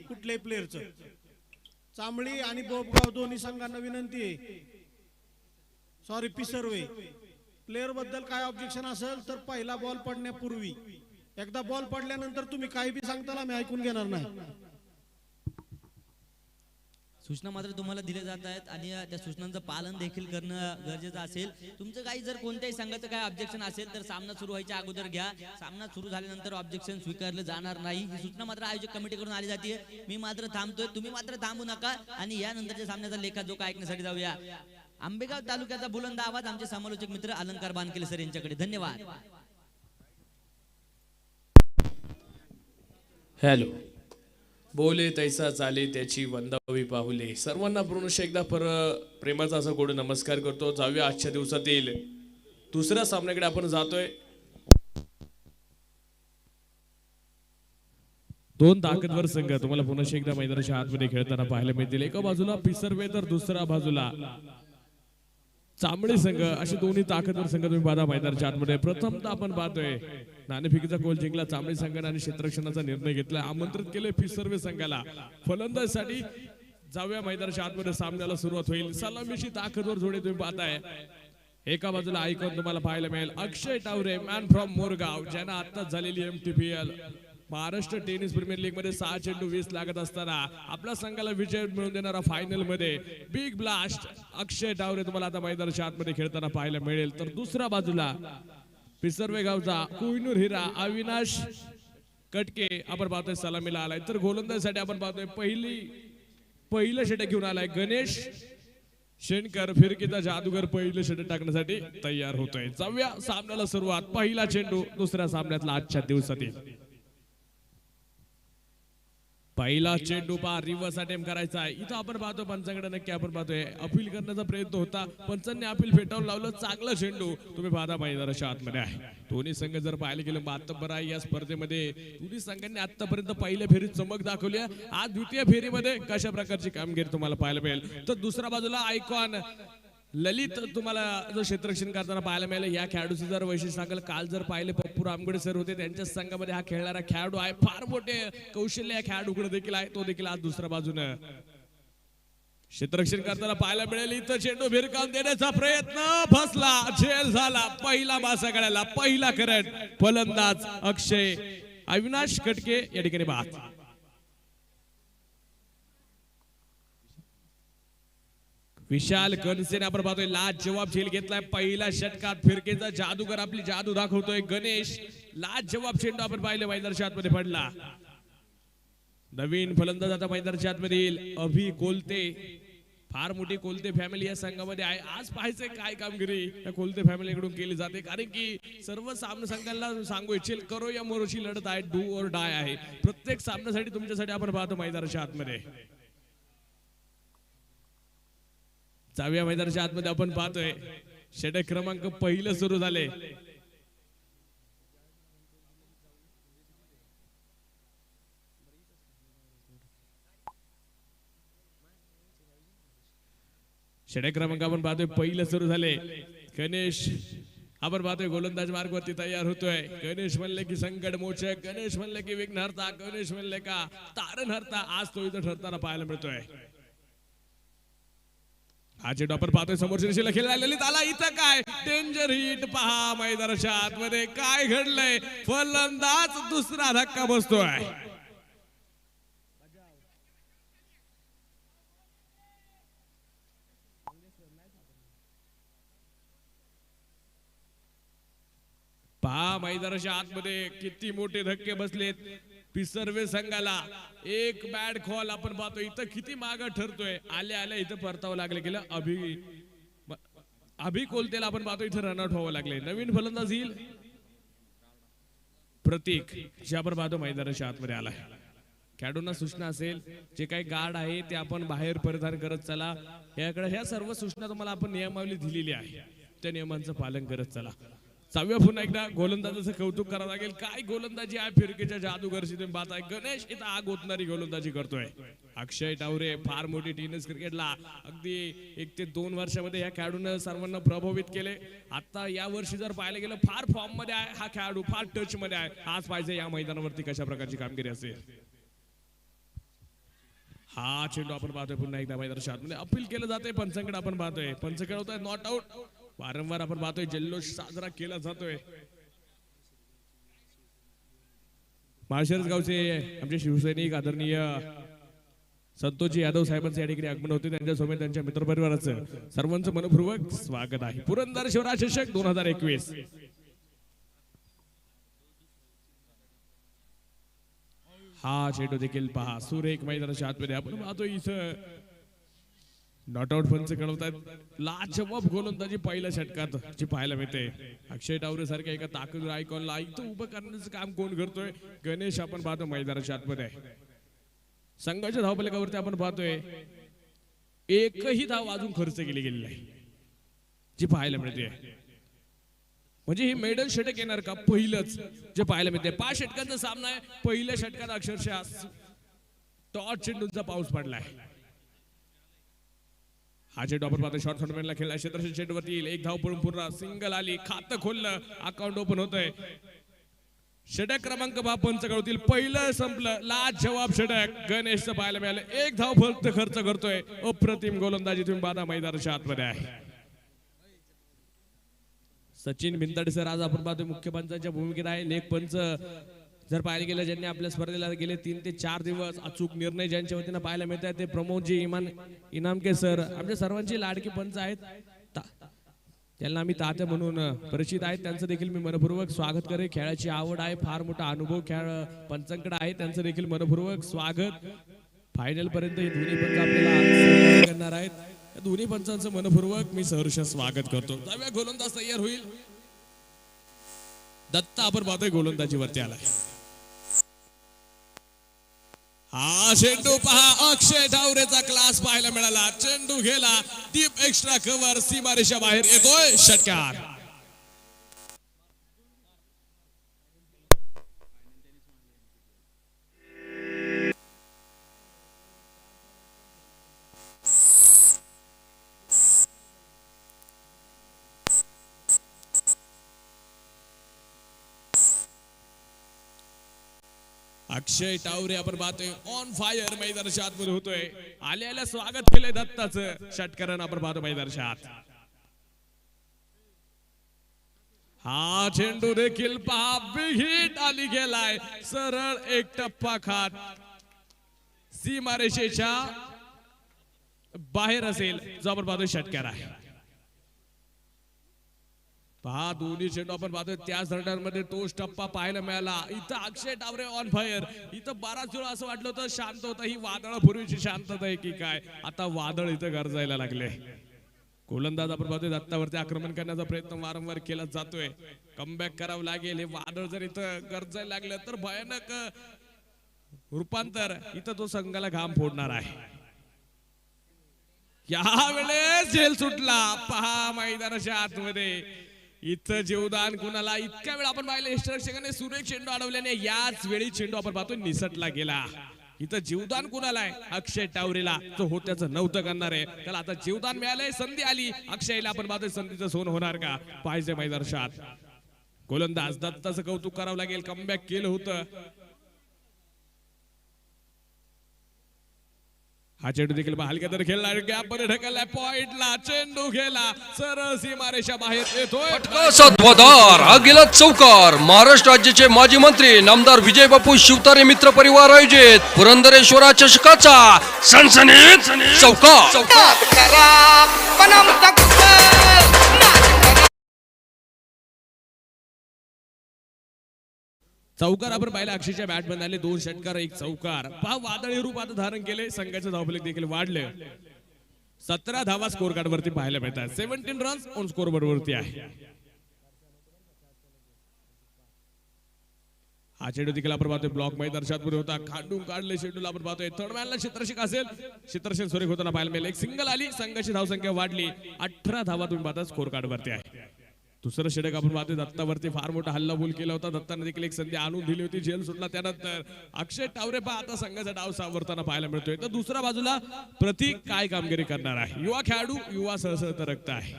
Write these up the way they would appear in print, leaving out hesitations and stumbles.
कुठल्याही प्लेअरचं. चांबळी आणि बोबगाव दोन्ही संघांना विनंती आहे, सॉरी पिसर्वे, प्लेअर बद्दल काय ऑब्जेक्शन असेल तर पहिला बॉल पडण्यापूर्वी, एकदा बॉल पडल्यानंतर तुम्ही काही बी सांगताल मी ऐकून घेणार नाही. सूचना मात्र तुम्हाला दिल्या जात आहेत आणि त्या सूचनांचं पालन देखील करणं गरजेचं असेल. तुमचं काही जर कोणत्याही संघाचं काही ऑब्जेक्शन असेल तर सामना सुरू व्हायच्या अगोदर घ्या. सामना सुरू झाल्यानंतर ऑब्जेक्शन स्वीकारलं जाणार नाही. ही सूचना मात्र आयोजक कमिटीकडून आली जाते. मी मात्र थांबतोय, तुम्ही मात्र थांबू नका आणि यानंतरच्या सामन्याचा लेखाजोखा ऐकण्यासाठी जाऊया. आंबेगाव तालुक्याचा बुलंद आवाज आमचे समालोचक मित्र अलंकार बानकेले सर यांच्याकडे. धन्यवाद. हॅलो. बोले तैसा चाले त्याची वंदावी पाहुले. सर्वांना पुनश्च एकदा प्रेमाचा असा गोड नमस्कार करतो. जाऊया आजच्या दिवसातील दुसऱ्या सामन्याकडे आपण जातोय. दोन ताकदवर संघ तुम्हाला पुनश्च एकदा मैदानाच्या आतमध्ये खेळताना पाहायला मिळतील. एका बाजूला पिसर्वे तर दुसऱ्या बाजूला चांबळे संघ. असे दोन्ही ताकदवर संघ तुम्ही पाहता मैदानाच्या आतमध्ये. प्रथमतः आपण पाहतोय नाणेफेकीचा गोल जिंकला चांबळे संघाने आणि क्षेत्ररक्षणाचा निर्णय घेतला. आमंत्रित केले पिसर्वे संघाला. फलंदाजीसाठी जाऊया मैदानाच्या आतमध्ये. सामन्याला सुरुवात होईल. सलामीची ताकदवर जोडे तुम्ही पाहताय. एका बाजूला आयकॉन तुम्हाला पाहायला मिळेल अक्षय टावरे, मॅन फ्रॉम मोरगाव, ज्यांना आत्ताच झालेली MTPL Maharashtra tennis premier league मध्ये 6 चेंडू 20 लागत असताना आपल्या संघाला विजय मिळवून देणारा फायनल मध्ये बिग ब्लास्ट अक्षय टावरे तुम्हाला आता मैदानाच्या आतमध्ये खेळताना पाहायला मिळेल. तर दुसऱ्या बाजूला पिसर्वे गावचा कोहिनूर हिरा अविनाश कटके आपण पाहतोय सलामीला आलाय. तर गोलंदाजीसाठी आपण पाहतोय पहिलं षटक घेऊन आलाय गणेश शेणकर. फिरकीचा जादूगर पहिलं षटक टाकण्यासाठी तयार होतोय. जाऊया सामन्याला सुरुवात. पहिला चेंडू दुसऱ्या सामन्यातला आजच्या दिवसातील. पहिला चेंडू पा रिव्हर्स अटेम्प्ट करायचा आहे. इथं आपण पाहतो पंचांकडे नक्की आपण पाहतोय अपील करण्याचा प्रयत्न होता. पंचांनी अपील फेटाळून लावलं. चांगला चेंडू तुम्ही पाहता मैदानाच्या आतमध्ये आहे. दोन्ही संघ जर पाहायला गेलं मातब्बर आहे या स्पर्धेमध्ये. दोन्ही संघांनी आतापर्यंत पहिल्या फेरीत चमक दाखवली आहे. आज द्वितीय फेरीमध्ये कशा प्रकारची कामगिरी तुम्हाला पाहायला मिळेल. तर दुसऱ्या बाजूला आयकॉन ललित तुम्हाला जो क्षेत्ररक्षण करताना पाहायला मिळेल. या खेळाडूचं जर वैशिष्ट्य सांगाल, काल जर पाहिले पप्पू रामगडे सर होते त्यांच्या संघामध्ये हा खेळणारा खेळाडू आहे. फार मोठे कौशल्य या खेळाडूकडे देखील आहे. तो देखील आज दुसऱ्या बाजूने क्षेत्ररक्षण करताना पाहायला मिळेल. इथं चेंडू भिरकावून देण्याचा प्रयत्न फसला, झेल झाला. पहिला मासा गळ्याला, पहिला करंट. फलंदाज अक्षय अविनाश कटके या ठिकाणी बाद. विशाल कणसेने आपण पाहतोय लाज जवाब झेल घेतलाय. पहिल्या षटकात फिरकेचा जादूगर आपली जादू दाखवतोय. गणेश लाज जवाब चेंडू आपण पाहिले मैदानाच्या आतमध्ये पडला. नवीन फलंदाज आता मैदानाच्या आतमध्ये येईल अभि कोलते. फार मोठी कोलते फॅमिली या संघामध्ये आहे. आज पाहायचंय काय कामगिरी या कोलते फॅमिलीकडून केली जाते. कारण की सर्व संघांना सांगू इच्छेल करो या मोरोची लढत आहे. डू और डाय आहे. प्रत्येक सामन्यासाठी तुमच्यासाठी आपण पाहतो मैदानाच्या आतमध्ये. जाऊया मैदानाच्या आतमध्ये आपण पाहतोय षटक क्रमांक पहिलं सुरू झाले. षटक क्रमांक आपण पाहतोय पहिलं सुरू झाले. गणेश आपण पाहतोय गोलंदाज मार्गवरती तयार होतोय. गणेश म्हणले की संकट मोचक, गणेश म्हणले की विघ्न हरता, गणेश म्हणले का तारण हरता. आज तो इथं ठरताना पाहायला मिळतोय. हा चेंडू आपण पाहतोय समोरच्या दिशेला खेळला ललित आला. इथं काय डेंजर हिट पहा मैदानाच्या आतमध्ये काय घडलंय. फलंदाज दुसरा धक्का बसतोय. पहा मैदानाच्या आतमध्ये किती मोठे धक्के बसलेत पिसर्वे संघाला. एक बॅड कॉल आपण पाहतो. इथं किती मागे ठरतोय. आल्या आल्या इथं परतावं लागले गेलं. अभि कोलतेला आपण पाहतो इथं रनआउट व्हावं लागले. नवीन फलंदाज येईल प्रतीक जे आपण पाहतो मैदानाच्या आतमध्ये आलाय. खेळाडूंना सूचना असेल जे काही गार्ड आहे ते आपण बाहेर परिधान करत चला. याकडे ह्या सर्व सूचना तुम्हाला आपण नियमावली दिलेली आहे. त्या नियमांचं पालन करत चला. सहाव्या पुन्हा एकदा गोलंदाजाचं कौतुक करावं लागेल. काय गोलंदाजी आहे फिरकीच्या जादूगरशी तुम्ही पाहताय. गणेश इथं आग ओतणारी गोलंदाजी करतोय. अक्षय टावरे फार मोठी टेनिस क्रिकेटला अगदी 1 ते 2 वर्षामध्ये या खेळाडूने सर्वांना प्रभावित केले. आता या वर्षी जर पाहायला गेलं फार फॉर्म मध्ये आहे हा खेळाडू, फार टच मध्ये आहे. आज पाहिजे या मैदानावरती कशा प्रकारची कामगिरी असेल. हा चेंडू आपण पाहतोय पुन्हा एकदा मैदानाच्या आतमध्ये अपील केलं जाते पंचांकडे आपण पाहतोय पंच खेळवतोय नॉट आउट वारंवार आपण पाहतोय जल्लोष साजरा केला जातोय माळशिरस गावचे आमचे शिवसैनिक आदरणीय संतोषजी यादव साहेबांचे या ठिकाणी आगमन होते त्यांच्यासोबत त्यांच्या मित्रपरिवाराचं सर्वांचं मनपूर्वक स्वागत आहे पुरंदर शिवराज चषक 2021 हा चेंडू देखील पहा सुरेख मैदानाच्या आतमध्ये आपण पाहतो इथं नॉट आउट पंच खेळवतात लाजवाब गोलंदाजी पहिल्या षटकात जी पाहायला मिळते अक्षय टावरे सारख्या एका ताकद आयकॉनला इथं उभं करण्याचं काम कोण करतोय गणेश आपण पाहतो मैदानाच्या आतमध्ये संघाच्या धावफलकावरती आपण पाहतोय एकही धाव अजून खर्च केली गेली नाही जी पाहायला मिळते म्हणजे ही मेडल षटक येणार का पहिलंच जे पाहायला मिळते 5 षटकांचा सामना आहे पहिल्या षटकात अक्षरशः टॉस चेंडूंचा पाऊस पडलाय हा चेंडू आपण पाहतो शॉर्ट टोर्नामेंटला खेळला क्षेत्र चेंडूवरती येईल एक धाव पळून पूर्ण सिंगल आली खातं खोललं अकाउंट ओपन होतंय षटक क्रमांक 5 पंचकडतील पहिलं संपलं लाजवाब षटक गणेशचं पाहायला मिळालं एक धाव फक्त खर्च करतोय अप्रतिम गोलंदाजी तुम्ही पाहता मैदानाच्या आतमध्ये आहे सचिन भिंताडे सर आज आपण पाहतोय मुख्य पंचांच्या भूमिकेत आहे लेख पंच जर पाहायला गेलं ज्यांनी आपल्या स्पर्धेला गेले 3 ते 4 दिवस अचूक निर्णय ज्यांच्या वतीनं पाहायला मिळत आहेत ते प्रमोदजी इनामके सर आमच्या सर्वांची लाडके पंच आहेत त्यांना आम्ही तात्या म्हणून परिचित आहेत त्यांचं देखील मी मनपूर्वक स्वागत करे खेळाची आवड आहे फार मोठा अनुभव खेळ पंचांकडे आहे त्यांचं देखील मनपूर्वक स्वागत फायनल पर्यंत हे दोन्ही पंच आपल्याला करणार आहेत दोन्ही पंचांचं मनपूर्वक मी सहर्ष स्वागत करतो जाऊया गोलंदाज तयार होईल दत्ता आपण पाहतोय गोलंदाजीवरती आलाय हा चेंडू पहा अक्षय ठावरेचा क्लास पाहायला मिळाला चेंडू गेला डीप एक्स्ट्रा कव्हर सीमारेषा बाहेर येतोय षटकार अक्षय टावरे आपण पाहतोय ऑन फायर मैदानाच्या आतमध्ये होतोय आल्याला स्वागत केलंय दत्ताचं षटकारानं आपण पाहतो मैदानाच्या आत हा चेंडू देखील पहा बिग हिट आली गेलाय सरळ एक टप्पा खात सीमारेषेच्या बाहेर असेल जो आपण पाहतोय षटकार आहे पहा दोन्ही चेंडू आपण पाहतोय त्याच दरम्यानमध्ये तोच टप्पा पाहायला मिळाला इथं अक्षय टावरे ऑन फायर इथं बराच वेळ असं वाटलं होतं शांत होता ही वादळ पूर्वीची शांतता आहे की काय आता वादळ इथं गरजायला लागले गोलंदाज आपण पाहतोय दत्तावरती आक्रमण करण्याचा प्रयत्न वारंवार केला जातोय कमबॅक करावं लागेल हे वादळ जर इथं गरजायला लागलं तर भयानक रूपांतर इथं तो संघाला घाम फोडणार आहे यावेळेस झेल सुटला पहा मैदानाच्या आतमध्ये इथं जीवदान कुणाला इतक्या वेळ आपण पाहिलं यष्टरक्षकाने सुरेख चेंडू अडवल्याने याच वेळी चेंडू आपण पाहतो निसटला गेला इथं जीवदान कुणाला आहे अक्षय टावरेला तो होत्याचं नव्हतं करणार आहे त्याला आता जीवदान मिळालंय संधी आली अक्षयला आपण पाहतोय संधीचं सोन होणार का पाहिजे मैदानात गोलंदाज दत्ताचं कौतुक करावं लागेल कमबॅक केलं होतं हा चेंडू देखील हलक्या तर खेळला गॅप मध्ये ढकललाय पॉइंटला चेंडू गेला सरळ सीमारेषा बाहेर येतोय सत्वधार अगिला चौकार महाराष्ट्र राज्याचे माजी मंत्री नामदार विजय बापू शिवतारे मित्र परिवार आयोजित पुरंदरेश्वरा चषकाचा सनसनीत चौकार चौकार आपण पाहिला अक्षयच्या बॅट मध्ये आले 2 षटकार 1 चौकार पहा वादळी रूप आता धारण केले संघाचे धावफलक देखील वाढले 17 धावा स्कोर कार्ड वरती पाहायला मिळतात 17 रन्स ऑन स्कोर बोर्ड वरती आहे हा चेंडू देखील आपण पाहतोय ब्लॉक मैदानात होता खांडून काढले चेंडूला आपण पाहतोय थर्ड मॅनला क्षेत्ररक्षक असेल क्षेत्ररक्षक सुरेख होताना पाहायला मिळेल एक सिंगल आली संघाची धावसंख्या वाढली 18 धावा तुम्ही पाहता स्कोर कार्ड वरती आहे दुसरं षटक आपण पाहतोय दत्तावरती फार मोठा हल्लाबोल केला होता दत्ताने देखील एक संधी आणून दिली होती जेल सुटला त्यानंतर अक्षय टावरे पहा आता संघाचा डाव सावरताना पाहायला मिळतोय तर दुसऱ्या बाजूला प्रतीक काय कामगिरी करणार आहे युवा खेळाडू युवा सहसह तरकता आहे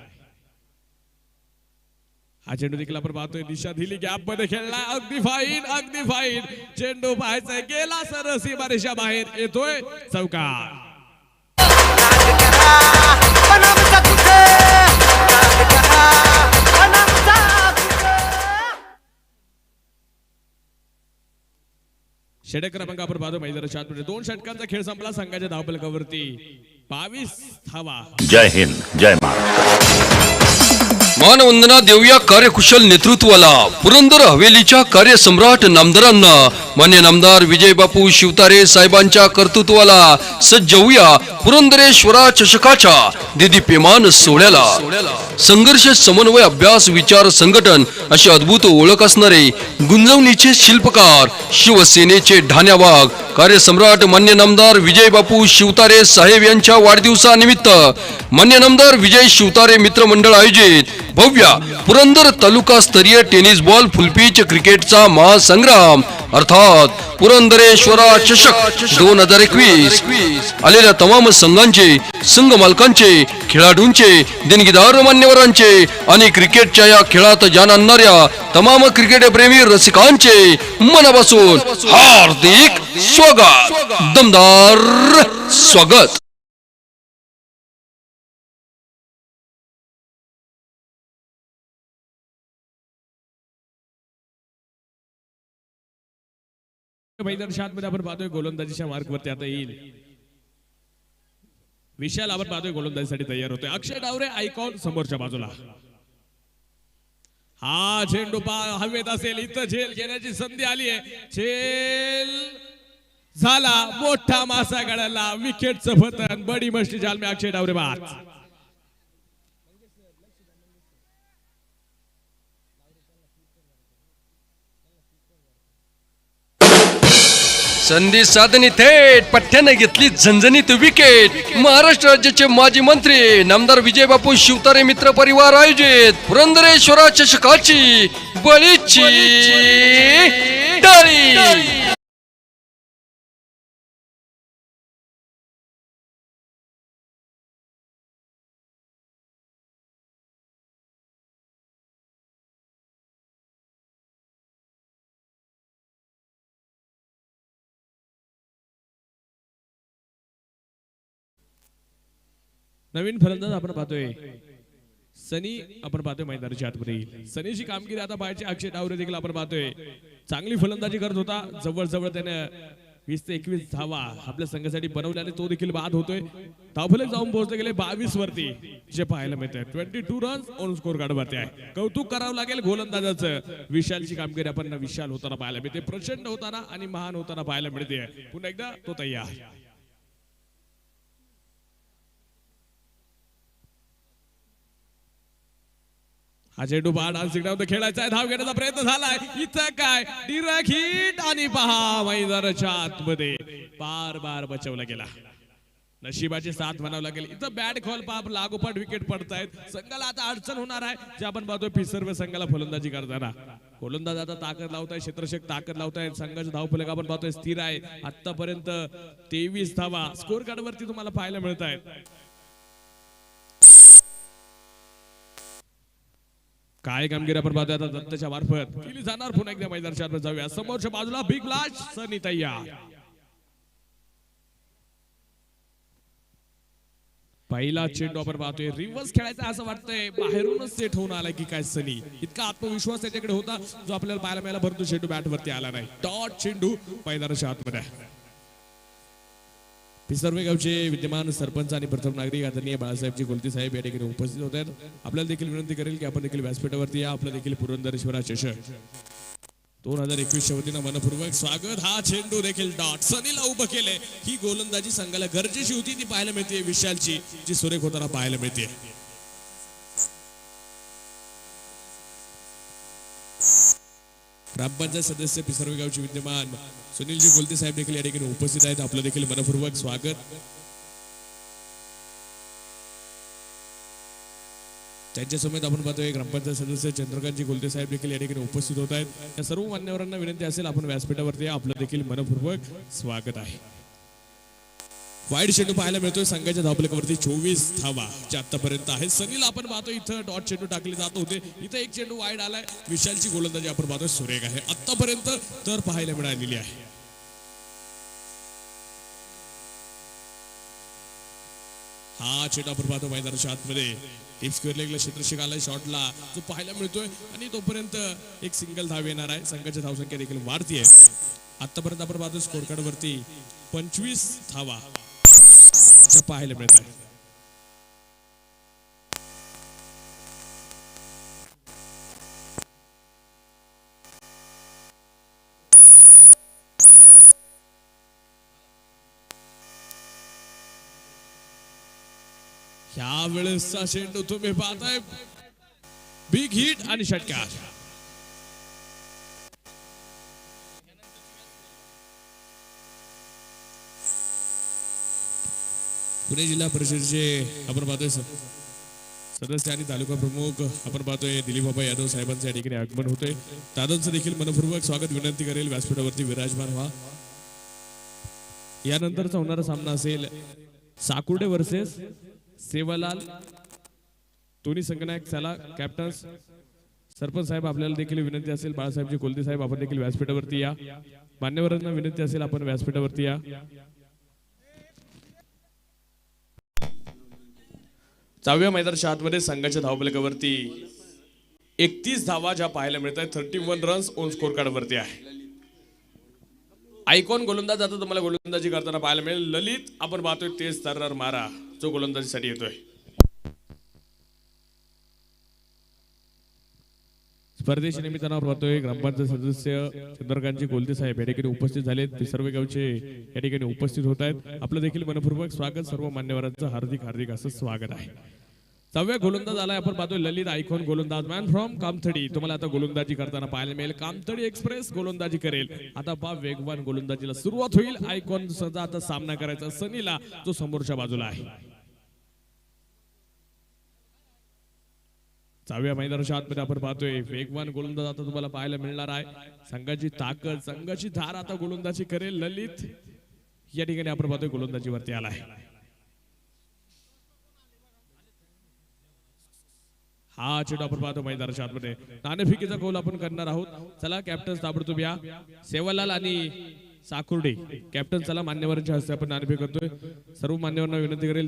हा चेंडू देखील आपण पाहतोय दिशा दिली गॅप मध्ये खेळला अगदी फाईन चेंडू पाहायचा गेला सर सीमारेषा बाहेर येतोय चौकार षटक क्रमांक आपण पाहतो मैदानाच्या आतमध्ये 2 षटकांचा खेळ संपला संघाच्या धावफलकावरती 22 धावा. जय हिंद जय महाराष्ट्र. मानवंदना देऊया कार्यकुशल नेतृत्वाला पुरंदर हवेलीच्या कार्यसम्राट नामदारांना मान्य नामदार विजय बापू शिवतारे साहेबांच्या कर्तृत्वाला सज्ज होऊया पुरंदरेश्वरा चषकाच्या देदीप्यमान सोहळ्याला. संघर्ष समन्वय अभ्यास विचार संघटन अशी अद्भुत ओळख असणारे गुंजवणीचे शिल्पकार शिवसेनेचे ढाण्या वाघ कार्यसम्राट मान्य नामदार विजय बापू शिवतारे साहेब यांच्या वाढदिवसानिमित्त मान्य नामदार विजय शिवतारे मित्र मंडळ आयोजित भव्य पुरंदर तालुका स्तरीय टेनिस बॉल फुलपीच क्रिकेटचा महासंग्राम अर्थात पुरंदरेश्वरा चषक 2021 आलेल्या तमाम संघांचे संघ मालकांचे खेळाडूंचे देणगीदार मान्यवरांचे आणि क्रिकेटच्या या खेळात जाण आणणाऱ्या तमाम क्रिकेट प्रेमी रसिकांचे मनापासून हार्दिक स्वागत दमदार स्वागत. मैदानात आपण पाहतोय गोलंदाजीच्या मार्कवरती आता येईल विशाल. आपण पाहतोय गोलंदाजीसाठी तयार होतोय अक्षय डावरे आयकॉन समोरच्या बाजूला. हा झेंडू हवेत असेल इथं झेल घेण्याची संधी आली आहे. झेल झाला मोठा मासा गळाला विकेटचं पतन बडी मस्ती जाल में अक्षय डावरे बाद. संधी साधनी थेट पठ्ठ्याने घेतली झणझणीत विकेट. महाराष्ट्र राज्याचे माजी मंत्री नामदार विजय बापू शिवतारे मित्र परिवार आयोजित पुरंदरेश्वरा चषकाची बळीची टाळी. नवीन फलंदाज आपण पाहतोय सनी. आपण पाहतोय मैदानाच्या आतमध्ये सनीची कामगिरी आता पाहायची. अक्षय डावरे देखील आपण पाहतोय चांगली फलंदाजी करत होता. जवळ त्याने 20 ते 21 धावा आपल्या संघासाठी बनवल्याने तो देखील बाद होतोय. धावफलक जाऊन पोहोचले गेले 22 वरती जे पाहायला मिळतंय 22 रन्स ऑन स्कोर कार्ड वरती आहे. कौतुक करावं लागेल गोलंदाजाचं. विशालची कामगिरी आपण विशाल होताना पाहायला मिळते प्रचंड होताना आणि महान होताना पाहायला मिळते. पुन्हा एकदा तो तयार. हा चेंडू डान्सिंग खेळायचा आहे. धाव घेण्याचा प्रयत्न झालाय. इथं काय डिरेक्ट हिट आणि पहा मैदानाच्या आतमध्ये बार बचावला गेला. नशिबाची साथ म्हणावं लागेल. इथं बॅट खॉल पाप लागोपाठ विकेट पडतायत. संघाला आता अडचण होणार आहे. जे आपण पाहतोय पिसर्व संघाला फलंदाजी करताना गोलंदाज आता ताकद लावताय. क्षेत्ररक्षक ताकद लावताय. संघाचं धावफलक आपण पाहतोय स्थिर आहे. आतापर्यंत 23 धावा स्कोर कार्ड वरती तुम्हाला पाहायला मिळत आहेत. काय कामगिरी आपण पाहतोय आता दत्तच्या मार्फत केली जाणार. पुन्हा एकदा मैदानाच्या आत जाऊया. समोरच्या बाजूला बिग ब्लास्ट सनी तयार. पहिला चेंडू आपण पाहतोय रिव्हर्स खेळायचा असं वाटतंय. बाहेरूनच सेट होऊन आलाय की काय सनी. इतका आत्मविश्वास त्याच्याकडे होता जो आपल्याला पाहायला मिळाला. परंतु चेंडू बॅट वरती आला नाही. डॉट चेंडू मैदानाच्या आतमध्ये. पिसर्वे गावचे विद्यमान सरपंच आणि प्रथम नागरिक आदरणीय बाळासाहेबजी गोलती साहेब या ठिकाणी उपस्थित होत आहेत. आपल्याला देखील विनंती करेल की आपण देखील व्यासपीठावरती या. आपलं देखील पुरंदरेश्वरा चषक 2021 वतीनं मनपूर्वक स्वागत. हा चेंडू देखील डॉट सनीला उभं केलंय. ही गोलंदाजी संघाला गरजेची होती ती पाहायला मिळते. विशालची जी सुरेख होताना पाहायला मिळते. ग्रामपंचायत सदस्य पिसर्वे गावचे विद्यमान सुनीलजी गोलते साहेब देखील या ठिकाणी उपस्थित आहेत. आपलं देखील मनपूर्वक स्वागत. त्यांच्या समेत आपण पाहतोय ग्रामपंचायत सदस्य चंद्रकांतजी गोलते साहेब देखील या ठिकाणी उपस्थित होत आहेत. या सर्व मान्यवरांना विनंती असेल आपण व्यासपीठावरती आपलं देखील मनपूर्वक स्वागत आहे. वाईड चेंडू पाहायला मिळतोय संघाच्या धावफलकावरती 24 धावा जे आतापर्यंत आहे. सनीला आपण पाहतो इथं डॉट चेंडू टाकले जात होते, इथं एक चेंडू वाईड आलाय. विशालची गोलंदाजी आपण पाहतोय सुरेख आहे आतापर्यंत तर पाहायला मिळालेली आहे. हा चेंडू आपण पाहतो मैदानाच्या आतमध्ये टीप स्क्वेअर लेगला क्षेत्ररक्षक आलाय शॉटला जो पाहायला मिळतोय आणि तोपर्यंत एक सिंगल धाव येणार आहे. संघाची धावसंख्या देखील वाढतीये. आतापर्यंत आपण पाहतो स्कोर कार्ड वरती 25 धावा ज्या पाहायला मिळत आहे. ह्या वेळेसचा चेंडू तुम्ही पाहताय बिग हिट आणि षटकार. पुणे जिल्हा परिषदेचे आपण पाहतोय सदस्य आणि तालुका प्रमुख आपण पाहतोय दिलीप बाबा यादव साहेबांचं या ठिकाणी आगमन होतोय. दादांचं देखील मनपूर्वक स्वागत विनंती करेल व्यासपीठावरती विराजमान व्हा. यानंतरचा होणारा सामना असेल साकुर्डे वर्सेस सेवालाल. दोन्ही संघनायक चला कॅप्टन्स सरपंच साहेब आपल्याला देखील विनंती असेल बाळासाहेबजी कोलते साहेब आपण देखील व्यासपीठावरती या. मान्यवरांना विनंती असेल आपण व्यासपीठावरती या. सहाव्या मैदानाच्या आतमध्ये संघाच्या धावफलकावरती 31 धावा ज्या पाहायला मिळत आहेत. 31 रन्स ऑन स्कोर कार्ड वरती आहे. आयकॉन गोलंदाज आता तुम्हाला गोलंदाजी करताना पाहायला मिळेल. ललित आपण पाहतोय तेज तर्रार मारा जो गोलंदाजीसाठी येतोय. स्पर्धेच्या निमित्तानं पाहतोय ग्रामपंचायत सदस्य चंद्रकांतजी कोलते साहेब या ठिकाणी उपस्थित झालेत. सर्व गावचे या ठिकाणी उपस्थित होत आहेत. आपलं देखील मनपूर्वक स्वागत. सर्व मान्यवरांचं हार्दिक हार्दिक असं स्वागत आहे. सहाव्या गोलंदाज आलाय आपण पाहतोय ललित आयकॉन गोलंदाज मॅन फ्रॉम कामथडी. तुम्हाला आता गोलंदाजी करताना पाहायला मिळेल. कामथडी एक्सप्रेस गोलंदाजी करेल. आता पहा वेगवान गोलंदाजीला सुरुवात होईल. आयकॉन सजा आता सामना करायचा सनीला जो समोरच्या बाजूला आहे. सहाव्या मैदानाच्या आतमध्ये आपण पाहतोय वेगवान गोलंदाज आता तुम्हाला पाहायला मिळणार आहे. संघाची ताकद संघाची धार आता गोलंदाजी करेल ललित या ठिकाणी आपण पाहतोय गोलंदाजीवरती आलाय. हा चेंडू आपण पाहतो मैदानाच्या आतमध्ये नाणेफेकीचा गोल आपण करणार आहोत. चला कॅप्टन ताबडतोब या. सेवालाल आणि साकुर्डे कॅप्टन चला मान्यवरांच्या हस्ते आपण नाणेफेक करतोय. सर्व मान्यवरांना विनंती करेल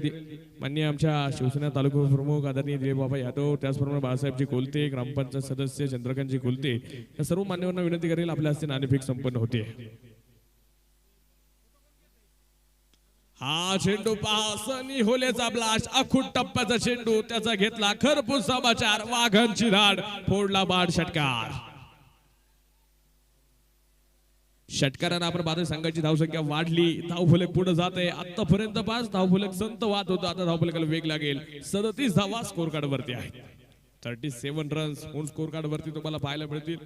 मान्य आमच्या शिवसेना तालुका प्रमुख आदरणीय दिलीप बाबा यादव त्याचप्रमाणे बाळासाहेबजी कोलते ग्रामपंचायत सदस्य चंद्रकांतजी कोलते या सर्व मान्यवरांना विनंती करेल आपल्या हस्ते नाणेफेक संपन्न होते. हा चेंडू पहा सनी होलेचा ब्लास्ट अखूट टप्प्याचा चेंडू त्याचा घेतला खरपूस समाचार वाघांची धाड फोडला बाद षटकार. षटकारांना आपण पाहतोय संघाची धावसंख्या वाढली. धावफलक पुढे जात आहे. आतापर्यंत 5 धावफलक संत वाद होता. आता धावफलकाला वेग लागेल. 37 धावा स्कोर कार्ड वरती आहे. 37 रन्स ऑन स्कोर कार्ड वरती तुम्हाला पाहायला मिळतील.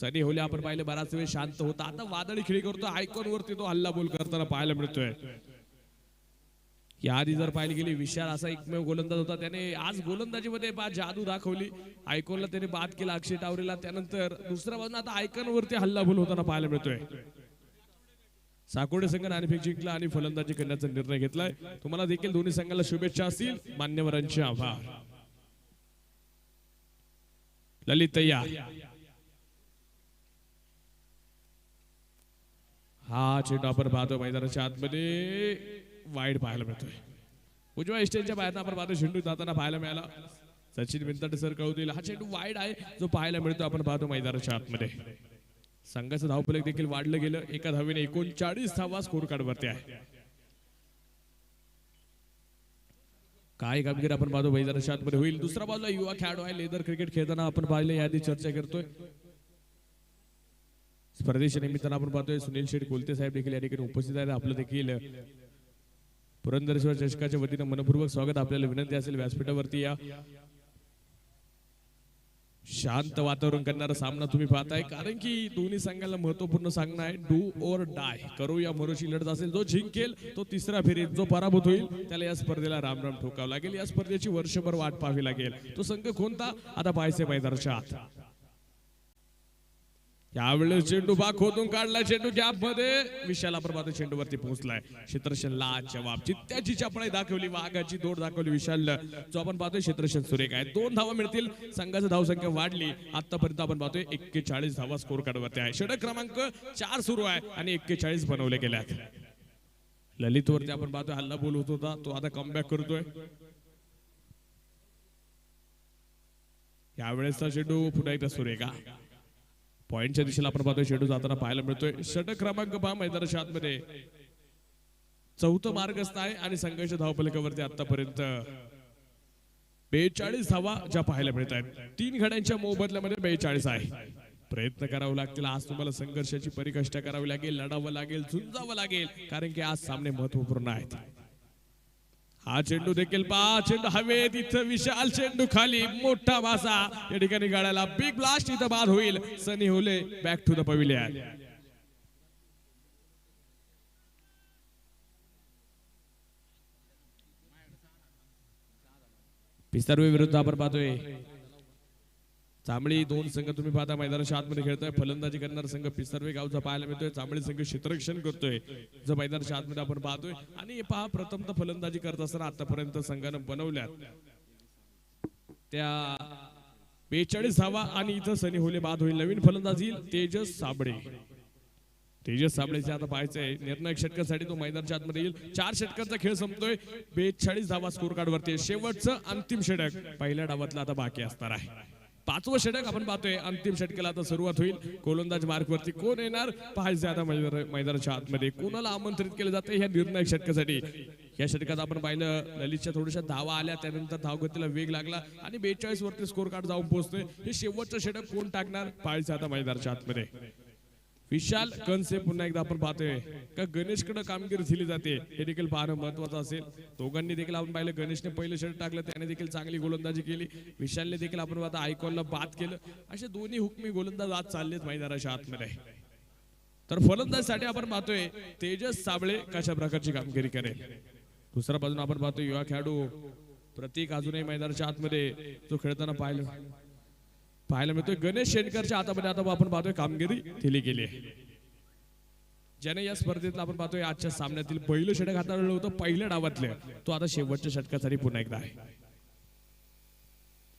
सनी होले आपण पाहिले बराच वेळ शांत होता. आता वादळी खेळी करतो. आयकॉन वरती तो हल्ला बोल करताना पाहायला मिळतोय. याआधी जर पाहिली गेली विशाल असा एकमेव गोलंदाज होता. त्याने आज गोलंदाजीमध्ये जादू दाखवली. आयकॉनला त्याने बाद केला अक्षय टावरेला. त्यानंतर दुसऱ्या बाजूने आता आयकॉन वरती हल्ला बोल होताना पाहायला मिळतोय. साकोडे संघ नाणेफेक जिंकला आणि फलंदाजी करण्याचा निर्णय घेतलाय. तुम्हाला देखील दोन्ही संघाला शुभेच्छा असतील. मान्यवरांचे आभार. ललित तैयार. हा चेंडू आपण पाहतो मैदानाच्या आतमध्ये वाईड पाहायला मिळतोय. उजव्या इष्टेच्या बाहेर आपण पाहतो चेंडू जाताना पाहायला मिळाला. सचिन बिनताटे सर कळवतील हा चेंडू वाईड आहे जो पाहायला मिळतो आपण पाहतो मैदानाच्या आतमध्ये. संघाचं धावफलक देखील वाढलं गेलं. एका धावेने 39 धावा स्कोर कार्ड वरती आहे. काय कामगिरी आपण पाहतो मैदानाच्या आतमध्ये होईल. दुसरा बाजूला युवा खेळाडू आहे लेदर क्रिकेट खेळताना आपण पाहिले याआधी चर्चा करतोय. स्पर्धेच्या निमित्तानं आपण पाहतोय सुनील शेठ कोलते साहेब देखील या ठिकाणी उपस्थित आहेत. आपलं देखील पुरंदरेश्वर चषकाच्या वतीनं मनपूर्वक स्वागत. आपल्याला विनंती असेल व्यासपीठावरती या. शांत वातावरण करणारा सामना तुम्ही पाहताय कारण की दोन्ही संघाला महत्वपूर्ण सामना आहे. डू और डाय करू या मरोशी लढत असेल. जो जिंकेल तो तिसऱ्या फेरीत, जो पराभूत होईल त्याला या स्पर्धेला राम राम ठोकावं लागेल. या स्पर्धेची वर्षभर वाट पाहावी लागेल. तो संघ कोणता आता पाहायचे मैदानाच्या आत. यावेळेस चेंडू बा खोदून काढलाय, चेंडू गॅप मध्ये विशाल आपण पाहतो चेंडूवरती पोहोचलाय. क्षेत्रशन लाज जवाब चित्त्याची चपळाई दाखवली, वाघाची दौड दाखवली विशाल, जो आपण पाहतोय क्षेत्रशन सुरेख आहे. 2 धावा मिळतील, संघाची धावसंख्या वाढली. आतापर्यंत आपण पाहतोय 41 धावा स्कोर कार्डवरती आहे. षटक क्रमांक 4 सुरू आहे आणि 41 बनवले गेल्यात. ललितवरती आपण पाहतोय हल्ला बोल होत होता, तो आता कमबॅक करतोय. यावेळेसचा चेंडू पुन्हा एकदा सुरेखा पॉइंटच्या दिशेला आपण पाहतोय चेंडू जाताना पाहायला मिळतोय. षटक क्रमांक 5 मैदानाच्या आतमध्ये 4थं मार्गस्थ आहे आणि संघाच्या धावफलकावरती आतापर्यंत 42 धावा ज्या पाहायला मिळत आहेत. 3 गड्यांच्या मोबदल्यामध्ये 42 आहे. प्रयत्न करावे लागतील. आज तुम्हाला संघर्षाची परिकष्टा करावी लागेल, लढावं लागेल, झुंजावं लागेल, कारण की आज सामने महत्वपूर्ण आहेत. हा चेंडू देखील पहा, चेंडू हवेत, इथं विशाल, चेंडू खाली, मोठा भासा या ठिकाणी गाड्याला बिग ब्लास्ट इथं बाद होईल. सनी होले बॅक टू द पविलियन. पिस्तर्वे विरुद्ध आपण पाहतोय चांबळी. 2 संघ तुम्ही पाहता मैदानाच्या आतमध्ये खेळतोय. फलंदाजी करणार संघ पिस्तर्वे गावचा पाहायला मिळतोय. चांबळी संघ क्षेत्ररक्षण करतोय, जो मैदानाच्या आतमध्ये आपण पाहतोय. आणि पहा, प्रथमतः फलंदाजी करत असताना आतापर्यंत संघानं बनवल्या त्या 42 धावा आणि इथं सनी होले बाद होईल. नवीन फलंदाज येईल तेजस साबळे. तेजस साबळेचे आता पाहायचंय निर्णायक षटकासाठी तो मैदानाच्या आतमध्ये येईल. 4 षटकांचा खेळ संपतोय. 42 धावा स्कोर कार्ड वरती. शेवटचं अंतिम षटक पहिल्या डावातला आता बाकी असणार आहे. 5वं षटक आपण पाहतोय. अंतिम षटकाला आता सुरुवात होईल. गोलंदाज मार्क वरती कोण येणार पाहायचं आता मैदानाच्या आतमध्ये. कोणाला आमंत्रित केलं जातं ह्या निर्णायक षटकासाठी. या षटकात आपण पाहिलं ललितच्या थोड्याशा धावा आल्या, त्यानंतर धावगतीला वेग लागला आणि 42 वरती स्कोर कार्ड जाऊन पोहोचतोय. हे शेवटचं षटक कोण टाकणार पाहायचं आता मैदानाच्या आतमध्ये. विशाल कनसे पुन्हा एकदा आपण पाहतोय का गणेशकडे कामगिरी दिली जाते, हे देखील पाहणं महत्वाचं असेल. दोघांनी देखील आपण पाहिलं, गणेशने पहिलं षटक टाकलं, त्याने देखील चांगली गोलंदाजी केली. विशालने देखील आपण पाहता आयकॉनला बाद केलं. असे दोन्ही हुकमी गोलंदाज आज चाललेत मैदानाच्या आतमध्ये. तर फलंदाजीसाठी आपण पाहतोय तेजस साबळे कशा प्रकारची कामगिरी करेल. दुसऱ्या बाजूने आपण पाहतोय युवा खेळाडू प्रतीक अजूनही मैदानाच्या आतमध्ये तो खेळताना पाहायला मिळतोय. गणेश शेणकरच्या हातामध्ये आता आपण पाहतोय कामगिरी दिली गेली आहे, ज्याने या स्पर्धेतला आपण पाहतोय आजच्या सामन्यातील पहिलं षटक हाताळलं होतं पहिल्या डावातलं, तो आता शेवटच्या षटकासाठी पुन्हा एकदा आहे.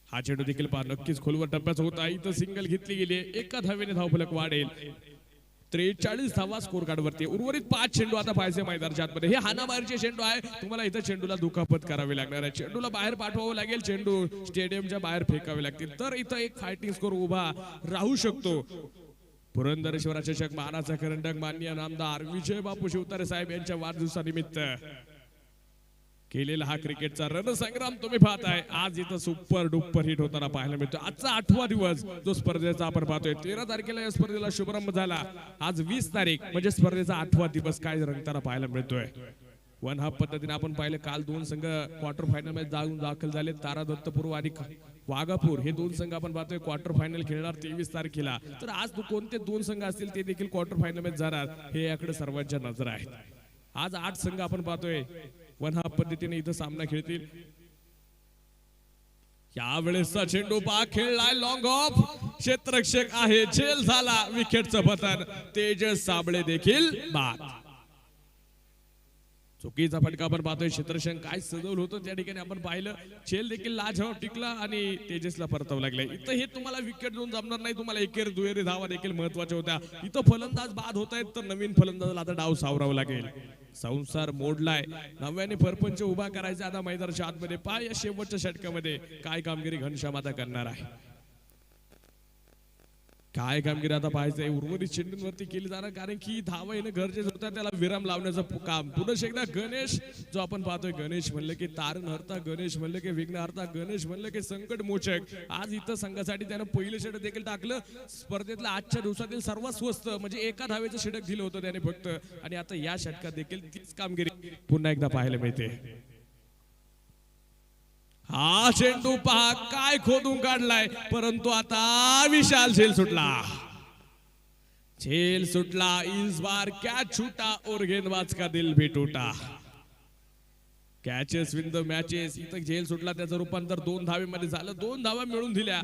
हा चेंडू देखील पहा नक्कीच खोलवर टप्प्याचा होता. इथं सिंगल घेतली गेली. एका धावेने धावफलक वाढेल. 43 धावा स्कोर कार्ड वरती. उर्वरित 5 चेंडू आता पाहायचे मैदानाच्या आतमध्ये. हे हाणामारीचे चेंडू आहे. तुम्हाला इथं चेंडूला दुखापत करावी लागणार आहे. चेंडूला बाहेर पाठवावं लागेल. चेंडू स्टेडियमच्या बाहेर फेकावे लागतील, तर इथं एक फायटिंग स्कोर उभा राहू शकतो. पुरंदरेश्वर चषक मानाचा करंडक माननीय नामदार विजय बापू शिवतारे साहेब यांच्या वाढदिवसानिमित्त केलेला हा क्रिकेटचा रणसंग्राम तुम्ही पाहताय. आज इथं सुपर डुपर हिट होताना पाहायला मिळतो. आजचा 8वा दिवस जो स्पर्धेचा आपण पाहतोय. 13 तारखेला या स्पर्धेला शुभारंभ झाला. आज 20 तारीख म्हणजे स्पर्धेचा 8वा दिवस काय रंगताना पाहायला मिळतोय. वन हाफ पद्धतीने आपण पाहिलं. काल 2 संघ क्वार्टर फायनल मध्ये जाऊन दाखल झाले. तारा दत्तपूर आणि वाघापूर हे 2 संघ आपण पाहतोय क्वार्टर फायनल खेळणार 23 तारखेला. तर आज कोणते 2 संघ असतील ते देखील क्वार्टर फायनल मध्ये जाणार, हे याकडे सर्वांच्या नजर आहेत. आज 8 संघ आपण पाहतोय वन हाफ पद्धतीने इथं सामना खेळतील. यावेळेसचा चेंडू पा खेळलाय लॉंग ऑफ. क्षेत्ररक्षक आहे, झेल झाला. विकेटचं पतन. तेजस साबळे देखील बाद. चुकीचा फटका आपण पाहतोय. क्षेत्ररक्षण काय सजवलं होतं त्या ठिकाणी आपण पाहिलं. चेल देखील लाजवाब टिकला आणि तेजसला परतावं लागलंय. इथं हे तुम्हाला विकेट देऊन जमणार नाही. तुम्हाला एकेर दुहेरी धावा देखील महत्वाच्या होत्या. इथं फलंदाज बाद होत आहेत, तर नवीन फलंदाजाला आता डाव सावरावं लागेल. संसार मोडलाय. नव्याने परपंच उभा करायचा आता मैदानाच्या आतमध्ये. पाय या शेवटच्या षटकामध्ये काय कामगिरी घनश्याम आता करणार आहे. काय कामगिरी आता पाहायचंय. उर्वरित चेंडूंवरती केली जाणार, कारण की धावा येणं गरजेचं होतं. त्याला विराम लावण्याचं काम. पुन्हा एकदा गणेश जो आपण पाहतोय. गणेश म्हणलं की तारण हरता, गणेश म्हणलं की विघ्न हरता, गणेश म्हणलं की संकट मोचक. आज इथं संघासाठी त्यानं पहिलं षटक देखील टाकलं. स्पर्धेतलं आजच्या दिवसातील सर्वात स्वस्त म्हणजे एका धावेचं षटक दिलं होतं त्याने फक्त. आणि आता या षटकात देखील तीच कामगिरी पुन्हा एकदा पाहायला मिळते. हा चेंडू पहा काय खोदून काढलाय, परंतु आता विशाल झेल सुटला. झेल सुटला. इस बार कॅच छूटा और गेंदबाज का दिल भी टूटा. Catches win the matches. इथं झेल सुटला, त्याचं रूपांतर 2 धावेमध्ये झालं. 2 धावा मिळून दिल्या.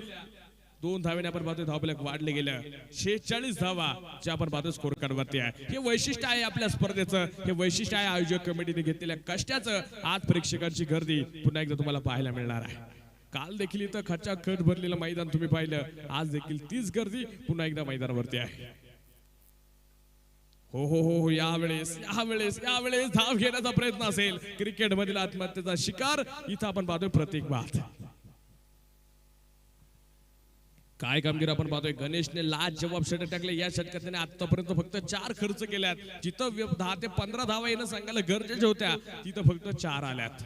2 धावेने आपण पाहतोय धावफलक वाढले गेलं 46 धावा जे आपण पाहतोय स्कोर कार्ड वरती आहे. हे वैशिष्ट्य आहे आपल्या स्पर्धेचं, हे वैशिष्ट्य आहे आयोजक कमिटीने घेतलेल्या कष्टाचं. आज प्रेक्षकांची गर्दी पुन्हा एकदा तुम्हाला पाहायला मिळणार आहे. काल देखील इथं खचाखच भरलेलं मैदान तुम्ही पाहिलं, आज देखील तीच गर्दी पुन्हा एकदा मैदानावरती आहे. हो हो हो हो यावेळेस धाव घेण्याचा प्रयत्न असेल. क्रिकेट मधील आत्महत्येचा शिकार इथं आपण पाहतोय प्रतीक बाद. काय कामगिरी आपण पाहतोय. गणेशने लाजवाब षटक टाकले. या षटकात त्याने आतापर्यंत फक्त 4 खर्च केल्यात. जिथं 10 ते 15 धावा येणं सांगायला गरजेच्या होत्या तिथं फक्त 4 आल्यात.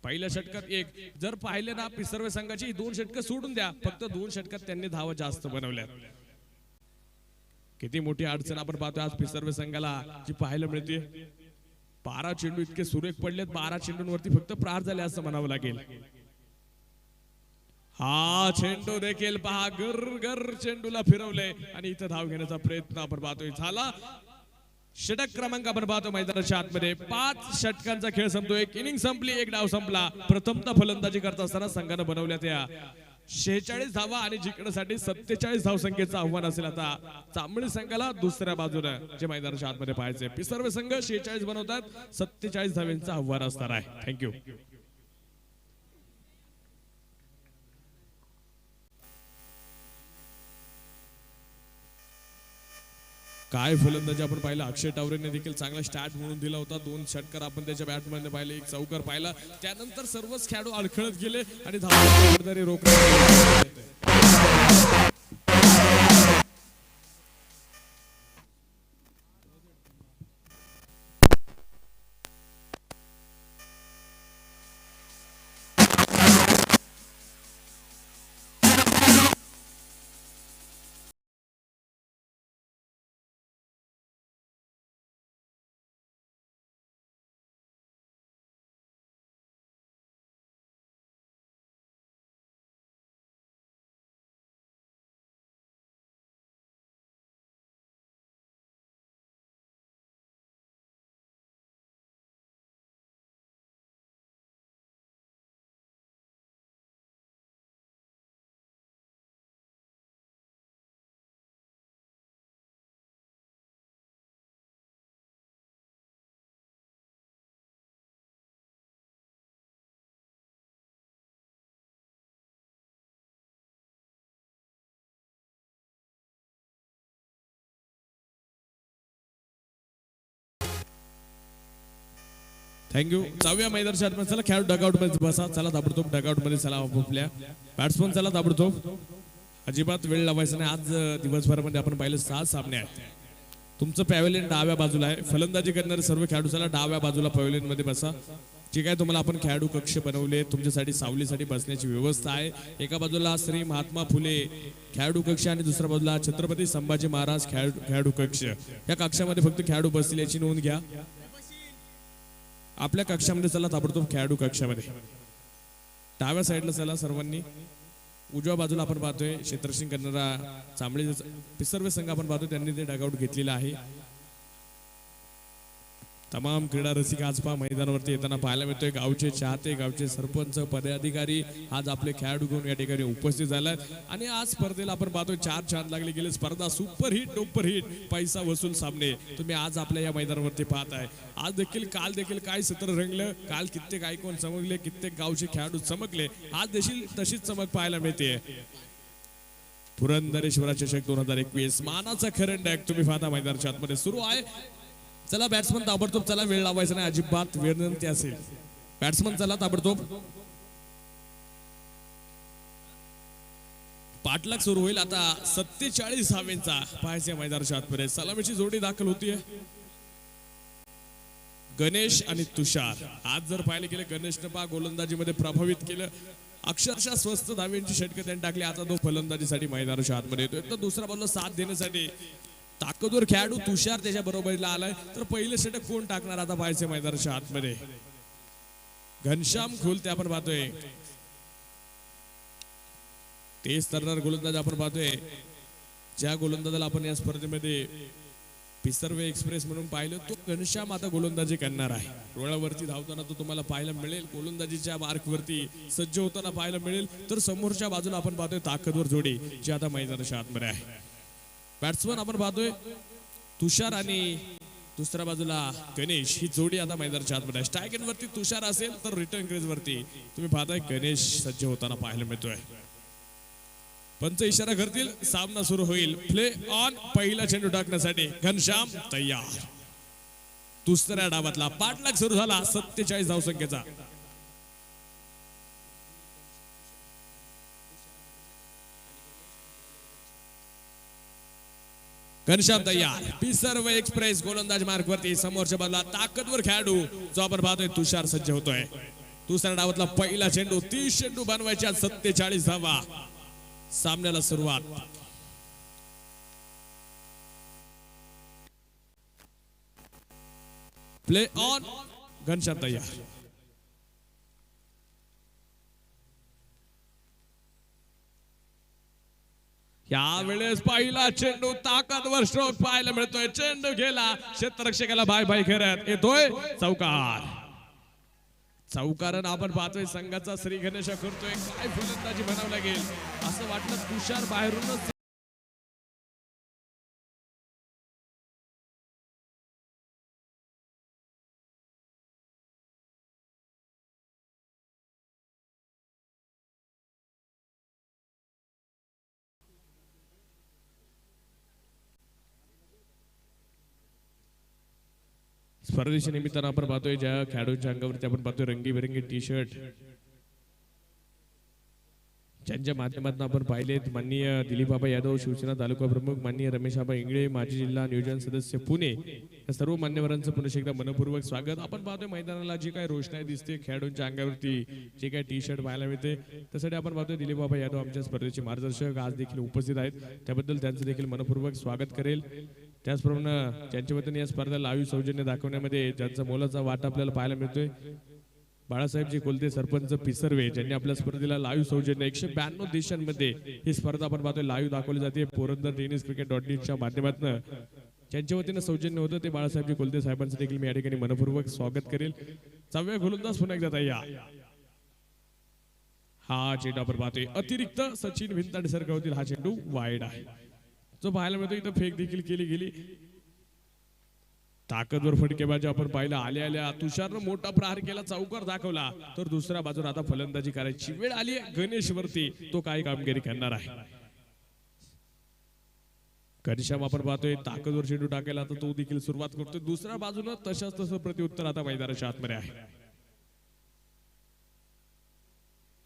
पहिल्या षटकात 1 जर पाहिले ना पिसर्वे संघाची 2 षटकं सोडून द्या, फक्त 2 षटकात त्यांनी धावा जास्त बनवल्यात. किती मोठी अडचण आपण पाहतोय आज पिसर्वे संघाला जी पाहायला मिळते. 12 चेंडू इतके सुरेख पडलेत, 12 चेंडूंवरती फक्त प्रार झाले असं म्हणावं लागेल. हा चेंडू देखील पहा गर चेंडूला फिरवले आणि इथं धाव घेण्याचा प्रयत्न आपण पाहतोय झाला. षटक क्रमांक आपण पाहतो मैदानाच्या आतमध्ये. 5 षटकांचा खेळ संपतो. 1 इनिंग संपली, 1 डाव संपला. प्रथमतः फलंदाजी करत असताना संघानं बनवल्या त्या 46 धावा आणि जिंकण्यासाठी 47 धावसंख्येचं आव्हान असेल आता चांबळी संघाला. दुसऱ्या बाजूने जे मैदानाच्या आतमध्ये पाहायचे पिसर्वे संघ 46 बनवतात, 47 धाव्यांचं आव्हान असणार आहे. थँक्यू. काय फलंदाजी आपण पाहिलं. अक्षय टावरेने देखील चांगला स्टार्ट म्हणून दिला होता. 2 षटकार आपण त्याच्या बॅटमध्ये पाहिले, 1 चौकार पाहिला. त्यानंतर सर्वच खेळाडू अडखळत गेले आणि धावा रोखले. थँक्यू. जाऊया मैदानाच्या आतमध्ये. चला खेळाडू डगआउट मध्ये बसा. चला ताबडतोब डगआउट मध्ये चला. आपल्या बॅट्समन चला ताबडतोब. अजिबात वेळ लावायचा नाही. आज दिवसभरामध्ये आपण पाहिलं 6 सामने आहेत. तुमचं पॅव्हेलियन डाव्या बाजूला आहे. फलंदाजी करणारे सर्व खेळाडू चला डाव्या बाजूला पॅव्हेलियन मध्ये बसा. जे काय तुम्हाला आपण खेळाडू कक्ष बनवले, तुमच्यासाठी सावलीसाठी बसण्याची व्यवस्था आहे. एका बाजूला श्री महात्मा फुले खेळाडू कक्ष आणि दुसऱ्या बाजूला छत्रपती संभाजी महाराज खेळाडू कक्ष. या कक्षामध्ये फक्त खेळाडू बसतील याची नोंद घ्या. आपल्या कक्षामध्ये चला ताबडतोब खेळाडू कक्षामध्ये. डाव्या साईडला चला सर्वांनी. उजव्या बाजूला आपण पाहतोय क्षेत्ररक्षण करणारा चांबळी पिसर्वे संघ आपण पाहतोय, त्यांनी ते डगआउट घेतलेलं आहे. तमाम क्रीडा रसिक आज पहा मैदानावरती येताना पाहायला मिळतोय. गावचे चाहते, गावचे सरपंच, पदाधिकारी आज आपले खेळाडू घेऊन या ठिकाणी उपस्थित झालात. आणि आज स्पर्धेला आपण पाहतोय 4 छान लागले गेले. स्पर्धा सुपर हिट डोपर हिट पैसा वसूल सामने तुम्ही आज आपल्या या मैदानावरती पाहताय. आज देखील काल देखील काय सत्र रंगलं. काल कित्येक आयकॉन चमकले, कित्येक गावचे खेळाडू चमकले. आज देखील तशीच चमक पाहायला मिळते. पुरंदरेश्वर चषक 2021 मानाचा खरंडक तुम्ही पाहता मैदानाच्या आतमध्ये सुरू आहे. चला बॅट्समन ताबडतोब चला. वेळ लावायचा नाही अजिबात. विनंती असेल बॅट्समन चला ताबडतोब. पाठलाग सुरू होईल आता 47 धावेंचा. पाहायचे मैदानाच्या आतमध्ये सलामीची जोडी दाखल होतीये. गणेश आणि तुषार. आज जर पाहिले गेले गणेशनं पहा गोलंदाजीमध्ये प्रभावित केलं. अक्षरशः स्वस्त धावेंची षटकं त्यांनी टाकली. आता तो फलंदाजीसाठी मैदानाच्या आतमध्ये येतोय. तर दुसऱ्या बाजूला साथ देण्यासाठी ताकदवर खेळाडू तुषार त्याच्या बरोबरीला आलाय. तर पहिलं षटक कोण टाकणार आता पाहायचे मैदानाच्या आतमध्ये. घनश्याम खोलते आपण पाहतोय. तेच तरणार गोलंदाज आपण पाहतोय. ज्या गोलंदाजाला आपण या स्पर्धेमध्ये पिसर्वे एक्सप्रेस म्हणून पाहिलं तो घनश्याम आता गोलंदाजी करणार आहे. रुळावरती धावताना तो तुम्हाला पाहायला मिळेल, गोलंदाजीच्या मार्कवरती सज्ज होताना पाहायला मिळेल. तर समोरच्या बाजूला आपण पाहतोय ताकदवर जोडी जी आता मैदानाच्या आतमध्ये आहे. बॅट्समन आपण पाहतोय तुषार आणि दुसऱ्या बाजूला गणेश, ही जोडी आता मैदानाच्या आतमध्ये आहे. स्ट्राईक एंड वरती तुषार असेल तर रिटर्न क्रीज वरती तुम्ही पाहताय गणेश सज्ज होताना पाहायला मिळतोय. पंच इशारा करतील, सामना सुरू होईल. Play on. पहिला चेंडू टाकण्यासाठी घनश्याम तयार. दुसऱ्या डावातला पाठलाग सुरू झाला 47 धावसंख्येचा. घनश्याम तयार. पिसर्वे एक्सप्रेस गोलंदाज मार्क वरती. समोरच्या बाजूला ताकदवर खेळाडू जो आपण पाहतोय तुषार सज्ज होतोय. दुसऱ्या डावातला पहिला चेंडू. 30 चेंडू बनवायच्या 47 धावा. सामन्याला सुरुवात. Play on. घनश्याम तयार. यावेळेस पहिला चेंडू ताकदवर स्ट्रोक पाहायला मिळतोय. चेंडू गेला, क्षेत्ररक्षकाला बाय बाय करत येतोय चौकार. चौकारण आपण पाहतोय संघाचा श्री गणेश करतोय. काय फलंदाजी म्हणावं लागेल असं वाटलं. तुषार बाहेरूनच स्पर्धेच्या निमित्तानं आपण पाहतोय ज्या खेळाडूंच्या अंगावरती आपण पाहतोय रंगीबेरंगी टी शर्ट, ज्यांच्या माध्यमातून आपण पाहिलेत माननीय दिलीपबाबा यादव शिवसेना तालुका प्रमुख, माननीय रमेशआबा इंगळे माजी जिल्हा नियोजन सदस्य पुणे, या सर्व मान्यवरांचं पुन्हा एकदा मनपूर्वक स्वागत. आपण पाहतोय मैदानाला जी काय रोषणाई दिसते, खेळाडूंच्या अंगावरती जे काय टी शर्ट पाहायला मिळते, त्यासाठी आपण पाहतोय दिलीपबाबा यादव आमच्या स्पर्धेचे मार्गदर्शक आज देखील उपस्थित आहेत. त्याबद्दल त्यांचं देखील मनपूर्वक स्वागत करेल. त्याचप्रमाणे त्यांच्या वतीने या स्पर्धा लाईव्ह सौजन्य दाखवण्यामध्ये ज्यांचा मोलाचा वाटा आपल्याला पाहायला मिळतोय बाळासाहेबजी कोलते सरपंच पिसर्वे, ज्यांनी आपल्या स्पर्धेला लाईव्ह सौजन्य 192 देशांमध्ये ही स्पर्धा आपण पाहतोय लाईव्ह दाखवली जाते. पोरंदर टेनिस क्रिकेट.च्या माध्यमातून ज्यांच्या वतीनं सौजन्य होतं ते बाळासाहेबजी कोलते साहेबांचं देखील मी या ठिकाणी मनपूर्वक स्वागत करेल. 4व्या गोलंदाज पुन्हा एकदा तयार. हा चेंडू आपण पाहतोय अतिरिक्त सचिन भिंताडे सर होतील. हा चेंडू वाईड आहे जो पाहायला मिळतो. इथं फेक देखील केली गेली. ताकदवर फटकेबाजी आपण पाहिला. आल्या आल्या तुषारनं मोठा प्रहार केला, चौकार दाखवला. तर दुसऱ्या बाजूला आता फलंदाजी करायची वेळ आली आहे गणेश वरती. तो काय कामगिरी करणार आहे. घनश्याम आपण पाहतोय ताकदवर चेंडू टाकायला तर तो देखील सुरुवात करतोय. दुसऱ्या बाजूनं तशाच तसं प्रत्युत्तर आता मैदानाच्या आतमध्ये आहे.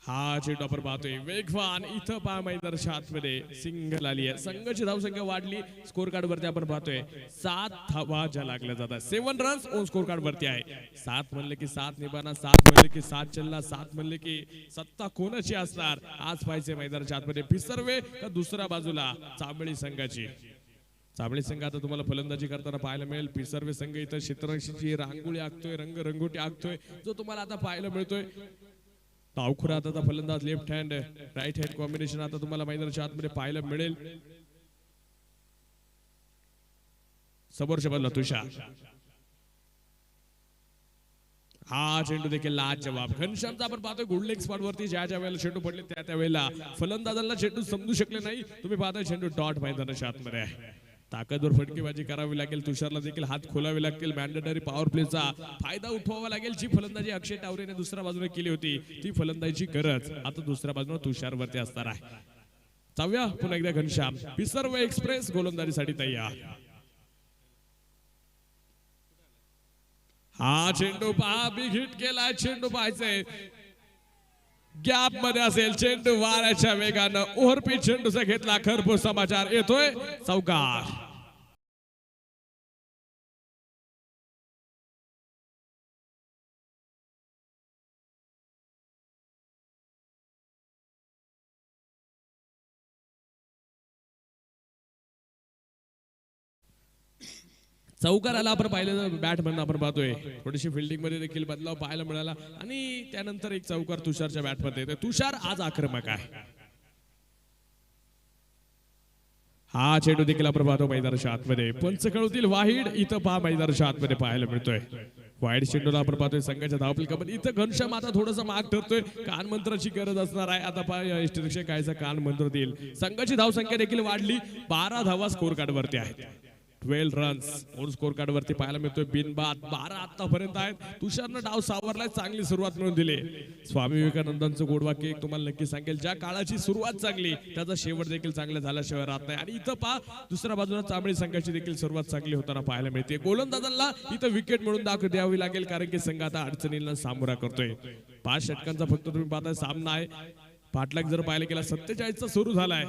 हा चेंडू आपण पाहतोय वेगवान. इथं पहा मैदानाच्या आतमध्ये सिंगल आली आहे. संघाची धावसंख्या वाढली. स्कोर कार्ड वरती आपण पाहतोय 7 धावा ज्या लागल्या जातात. 7 रन्स ऑन स्कोर कार्ड वरती आहे. 7 म्हणले की 7 निभाना, 7 म्हणले की 7 चलना, 7 म्हणले की सत्ता कोणाची असणार आज पाहिजे मैदानाच्या आतमध्ये. पिसर्वे का दुसऱ्या बाजूला चांबळी संघाची. चांबळी संघ आता तुम्हाला फलंदाजी करताना पाहायला मिळेल. पिसर्वे संघ इथं क्षेत्ररक्षकाची रांगोळी आखतोय, रंगरंगोटी आखतोय, जो तुम्हाला आता पाहायला मिळतोय. डावखुरा आता फलंदाज left hand right hand combination आता तुम्हाला मैदानाच्या आतमध्ये पाहायला मिळेल. समोरच्या बाजूला तुषार. हा चेंडू देखील लाज जवाब. घनश्यामचा आपण पाहतोय गुड लेग स्पॉट वरती ज्या ज्या वेळेला चेंडू पडले त्या वेळेला फलंदाजांना चेंडू समजू शकले नाही. तुम्ही पाहताय चेंडू डॉट मैदानाच्या आतमध्ये आहे. ताकदवर फटकेबाजी करावी लागेल. तुषारला देखील हात खोलावे लागतील. मॅन्डेटरी पॉवर प्लेचा फायदा उठवावा लागेल. जी फलंदाजी अक्षय टावरेने दुसऱ्या बाजूने केली होती ती फलंदाजीची गरज आता दुसऱ्या बाजूने तुषार वरती असणार आहे. 4व्या पुन्हा एकदा घनश्याम. पिसर्वे एक्सप्रेस गोलंदाजीसाठी तयार. हा चेंडू पहा बिग हिट केला. चेंडू पाहायचंय गॅप मध्ये असेल. चेंडू वाऱ्याच्या वेगानं ओव्हरपीच चेंडूचा घेतला. खरपूस समाचार येतोय चौकार. चौकाराला आपण पाहिलं बॅट म्हणून आपण पाहतोय थोडीशी फिल्डिंग मध्ये देखील बदलाव पाहायला मिळाला आणि त्यानंतर एक चौकार तुषारच्या बॅट मध्ये. तुषार आज आक्रमक आहे. हा चेंडू देखील आपण पाहतो मैदानाच्या आतमध्ये. पंचकळूतील वाहिड इथं पहा मैदानाच्या आतमध्ये पाहायला मिळतोय. वाईड चेंडूला आपण पाहतोय संघाच्या धावफलकामध्ये. इथं घनश्याम आता थोडंसं माग ठरतोय. कान मंत्राची गरज असणार आहे. आता पहा इष्टरक्षक कायचा कान मंत्र देईल. संघाची धावसंख्या देखील वाढली. 12 धावा स्कोर कार्ड वरती आहेत. 12 रन्स स्कोर कार्ड वरती पाहायला मिळतोय. बिनबाद 12 आतापर्यंत आहेत. तुषारनं डाव सावरलाय. चांगली सुरुवात मिळून दिली. स्वामी विवेकानंदांचं गोडवाक्य एक तुम्हाला नक्की सांगेल, ज्या काळाची सुरुवात चांगली त्याचा शेवट देखील चांगला झाल्याशिवाय राहत नाही. आणि इथं पहा दुसऱ्या बाजूला चांबळी संघाची देखील सुरुवात चांगली होताना पाहायला मिळते. गोलंदाजांना इथं विकेट मिळून द्यावी लागेल, कारण की संघ आता अडचणींना सामोरा करतोय. 5 षटकांचा फक्त तुम्ही पाहताय सामना आहे. पाठलाग जर पाहायला गेला 47चा सुरू झालाय.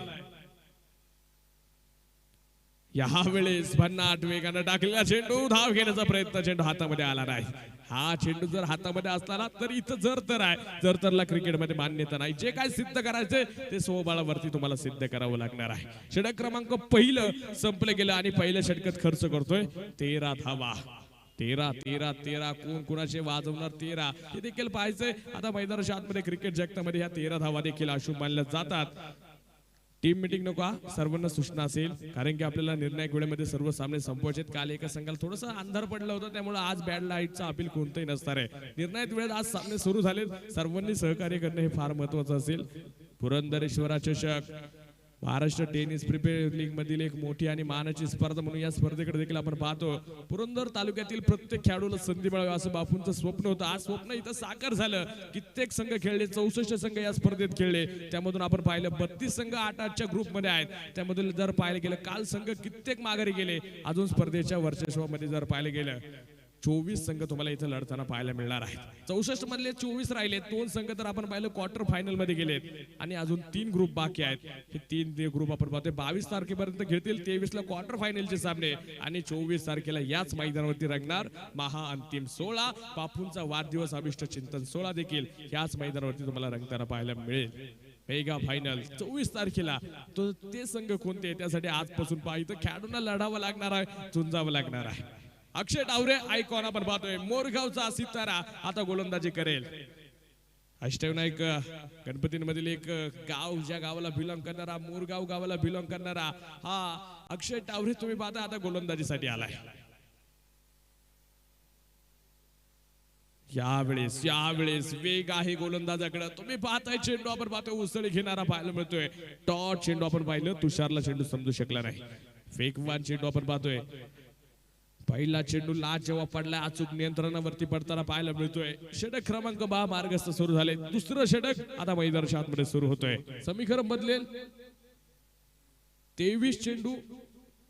यावेळेस भन्नाट वेगानं टाकलेला चेंडू, धाव घेण्याचा प्रयत्न, चेंडू हातामध्ये आला नाही. हा चेंडू जर हातामध्ये असताना तर इथं जर तर आहे. जर तरला क्रिकेटमध्ये मान्यता नाही. जे काय सिद्ध करायचे ते स्वबळावरती तुम्हाला सिद्ध करावं लागणार आहे. षटक क्रमांक पहिलं संपलं गेलं आणि पहिल्या षटकात खर्च करतोय 13 धावा. 13 कोण कुणाचे वाजवणार 13 हे देखील पाहायचंय. आता मैदानाच्या आतमध्ये क्रिकेट जगतामध्ये ह्या 13 धावा देखील अशुभ मानल्या जातात. टीम मीटिंग नको, सर्वांना सूचना असेल, कारण की आपल्याला निर्णायक वेळेमध्ये सर्व सामने संपवायचे. काल एका संघाला थोडंसं अंधार पडलं होतं, त्यामुळे आज बॅड लाईटचा अपील कोणतंही नसणार आहे. निर्णायक वेळेत आज सामने सुरू झाले. सर्वांनी सहकार्य करणं हे फार महत्वाचं असेल. पुरंदरेश्वरा चषक महाराष्ट्र टेनिस प्रिपेअर लीग मधील एक मोठी आणि मानाची स्पर्धा म्हणून या स्पर्धेकडे देखील आपण पाहतो. पुरंदर तालुक्यातील प्रत्येक खेळाडूला संधी मिळावी असं बापूंचं स्वप्न होतं. आज स्वप्न इथं साकार झालं. कित्येक संघ खेळले, 64 संघ या स्पर्धेत खेळले. त्यामधून आपण पाहिलं 32 संघ 8-8च्या ग्रुपमध्ये आहेत. त्यामधून जर पाहायला गेलं काल संघ कित्येक माघारी गेले. अजून स्पर्धेच्या वर्चस्वामध्ये जर पाहायला गेलं 24 संघ तुम्हाला इथं लढताना पाहायला मिळणार आहेत. 64 मधले 24 राहिले. 2 संघ तर आपण पाहिलं क्वार्टर फायनल मध्ये गेलेत आणि अजून 3 ग्रुप बाकी आहेत. हे 3 ग्रुप आपण पाहतोय 22 तारखेपर्यंत खेळतील. 23 ला क्वार्टर फायनलचे सामने आणि 24 तारखेला याच मैदानावरती रंगणार महाअंतिम 16. बापूंचा वाढदिवस अभिष्ट चिंतन 16 देखील याच मैदानावरती तुम्हाला रंगताना पाहायला मिळेल. मेगा फायनल 24 तारखेला. तो ते संघ कोणते त्यासाठी आजपासून पाहिजे खेळाडूंना लढावं लागणार आहे, झुंजावं लागणार आहे. अक्षय डावरे आयकॉन आपण पाहतोय. मोरगावचा सितारा आता गोलंदाजी करेल. अष्टविनायक गणपतींमधील एक गाव, ज्या गावाला बिलॉंग करणारा, मोरगाव गावाला बिलॉंग करणारा हा अक्षय डावरे तुम्ही पाहता आता गोलंदाजीसाठी आलाय. यावेळेस वेग आहे गोलंदाजाकडे. तुम्ही पाहताय चेंडू आपण पाहतोय उसळी घेणारा पाहायला मिळतोय. टॉट चेंडू आपण पाहिलं, तुषारला चेंडू समजू शकला नाही. वेगवान चेंडू आपण पाहतोय. पहिला चेंडू लाच जेव्हा पडला अचूक नियंत्रणावरती पडताना पाहायला मिळतोय. षटक क्रमांक 12 मार्गस्थ सुरू झाले. दुसरं षटक आता मैदानाच्या आतमध्ये सुरू होतोय. समीकरण बदलेल. 23 चेंडू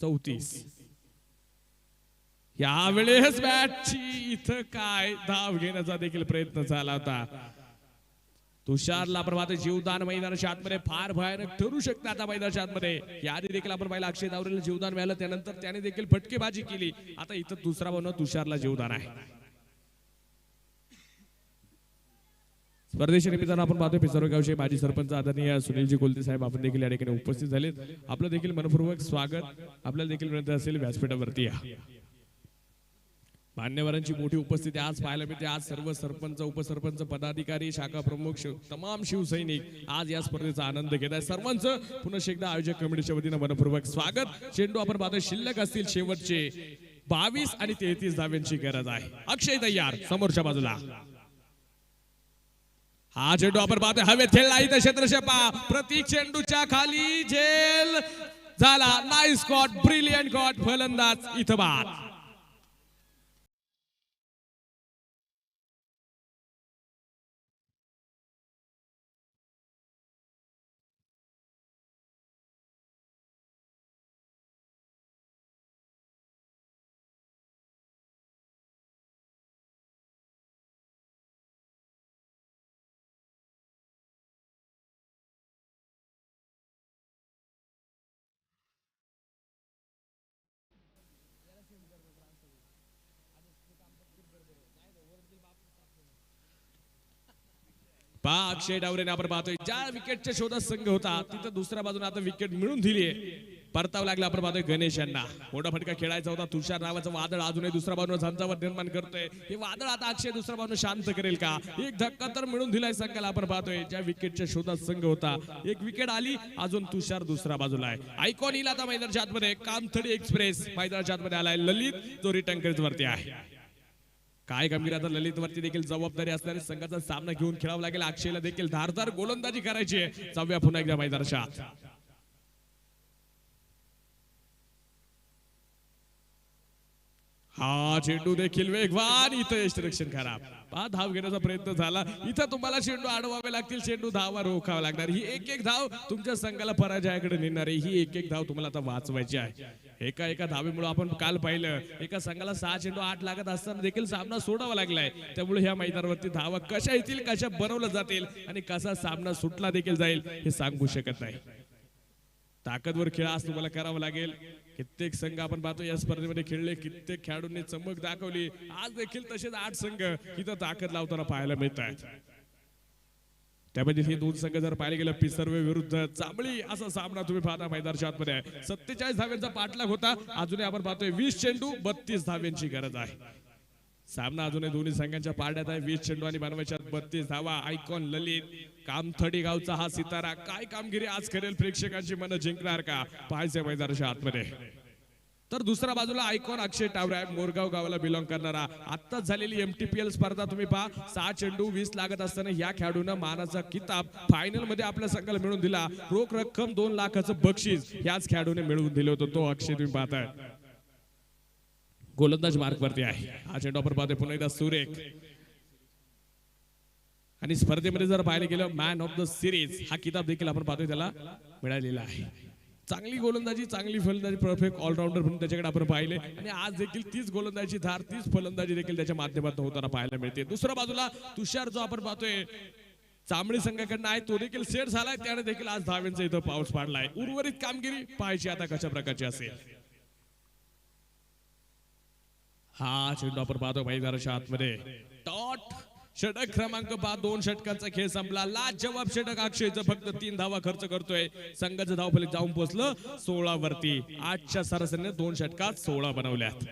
34. यावेळेस बॅटची इथं काय धाव घेण्याचा देखील प्रयत्न झाला होता. तुषारला प्रभात जीवदान मैदानाच्या आतमध्ये फार भयानक ठरू शकते. आता मैदानाच्या आतमध्ये याआधी देखील आपण पाहिलं अक्षय दावरेला जीवदान मिळालं, त्यानंतर त्याने देखील फटकेबाजी केली. आता इथं दुसरा बनव तुषारला जीवदान आहे. स्पर्धेच्या निमित्तानं आपण पाहतोय पिसरगावचे माजी सरपंच आदरणीय सुनीलजी कोलते साहेब आपण देखील या ठिकाणी उपस्थित झालेत. आपलं देखील मनपूर्वक स्वागत. आपल्याला देखील विनंती असेल व्यासपीठावरती या. मान्यवरांची मोठी उपस्थिती आज पाहायला मिळते. आज सर्व सरपंच, उपसरपंच, पदाधिकारी, शाखा प्रमुख, तमाम शिवसैनिक आज या स्पर्धेचा आनंद घेत आहेत. सर्वांचं पुन्हा एकदा आयोजक कमिटीच्या वतीनं मनपूर्वक स्वागत. चेंडू आपण पाहतोय शिल्लक असतील शेवटचे 22 आणि 33 धाव्यांची गरज आहे. अक्षय तयार समोरच्या बाजूला. हा चेंडू आपण पाहतोय हवेत खेळला. इथं क्षेत्रक्षेपा प्रतीक चेंडूच्या खाली झेल झाला. Nice caught, brilliant caught. फलंदाज इथं बाद. अक्षय डावरेने आपण पाहतोय ज्या विकेटच्या शोधात संघ होता तिथं दुसऱ्या बाजूने आता विकेट मिळून दिली आहे. परतावं लागलं आपण पाहतोय गणेश यांना मोठा फटका खेळायचा होता तुषार नावाचं वादळ अजूनही दुसऱ्या बाजूने झंझावात निर्माण करतोय हे वादळ आता अक्षय दुसऱ्या बाजूने शांत करेल का एक धक्का तर मिळून दिलाय संघाला आपण पाहतोय ज्या विकेटच्या शोधात संघ होता एक विकेट आली अजून तुषार दुसऱ्या बाजूला आहे आयकॉन येईल आता मैदानाच्या आतमध्ये कामथडी एक्सप्रेस मैदानाच्या आतमध्ये आलाय ललित जो रिटर्न करीत वरती आहे काय कामगिरी आता ललित वरती देखील जबाबदारी असणारी संघाचा सामना घेऊन खेळावा लागेल अक्षयला देखील धारदार गोलंदाजी करायची आहे जाऊया पुन्हा एकदा मैदानाच्या आत हा चेंडू देखील वेगवान इथं यष्टिरक्षण खराब धाव घेण्याचा प्रयत्न झाला इथं तुम्हाला चेंडू अडवावे लागतील चेंडू धावा रोखावा लागणार ही एक धाव तुमच्या संघाला पराजयाकडे नेणार आहे ही एक धाव तुम्हाला आता वाचवायची आहे एका धावेमुळे आपण काल पाहिलं एका संघाला 6 चेंडू 8 लागत असताना देखील सामना सोडावा लागलाय त्यामुळे ह्या मैदानावरती धावा कशा येतील कशा बनवल्या जातील आणि कसा सामना सुटला देखील जाईल हे सांगू शकत नाही ताकदवर खेळ आज तुम्हाला करावा लागेल कित्येक संघ आपण पाहतो या स्पर्धेमध्ये खेळले कित्येक खेळाडूंनी चमक दाखवली आज देखील तसेच 8 संघ इथं ताकद लावताना पाहायला मिळत आहेत त्यामध्ये हे 2 संघ जर पाहिले गेलं पिसर्वे विरुद्ध चांबळी असा सामना तुम्ही पाहता मैदानाच्या आतमध्ये 47 धाव्यांचा पाठलाग होता अजूनही आपण पाहतोय 20 चेंडू 32 धाव्यांची गरज आहे सामना अजूनही दोन्ही संघांच्या पारड्यात आहे 20 चेंडू आणि बनवायच्या 32 धावा आयकॉन ललित कामथडी गावचा हा सितारा काय कामगिरी आज करेल प्रेक्षकांची मन जिंकणार का पाहायचं मैदानाच्या आतमध्ये तर दुसऱ्या बाजूला आयकॉन अक्षय टावरे मोरगाव गावाला बिलॉंग करणारा आत्ताच झालेली MTPL स्पर्धा तुम्ही पहा 6 चेंडू 20 लागत असताना या खेळाडूंना मानाचा किताब फायनल मध्ये आपल्या संघाला मिळवून दिला रोख रक्कम 2 लाखाचं बक्षीस याच खेळाडूने मिळवून दिलं होतं तो अक्षय तुम्ही पाहताय गोलंदाज मार्क वरती आहे हा चेंडू आपण पाहतोय पुन्हा एकदा सुरेख आणि स्पर्धेमध्ये जर पाहिलं गेलं मॅन ऑफ द सिरीज हा किताब देखील आपण पाहतोय त्याला मिळालेला आहे चांगली गोलंदाजी चांगली फलंदाजी परफेक्ट ऑलराऊंडर म्हणून त्याच्याकडे आपण पाहिले आणि आज देखील तीच गोलंदाजी धार तीच फलंदाजी देखील त्याच्या माध्यमातून होताना पाहायला मिळते दुसऱ्या बाजूला तुषार जो आपण पाहतोय चांबळी संघाकडनं आहे तो देखील सेट झालाय त्याने देखील आज धाव्यांचा इथं पाऊस पाडलाय उर्वरित कामगिरी पाहायची आता कशा प्रकारची असेल हा चेंडू आपण पाहतो मैदानाच्या आतमध्ये डॉट षटक क्रमांक 2 षटकांचा खेळ संपला लाजवाब षटक अक्षयचं फक्त 3 धावा खर्च करतोय संघाचं धावफलक जाऊन पोहोचलं 16 वरती 8च्या सरासरीने 2 षटकात 16 बनवल्यात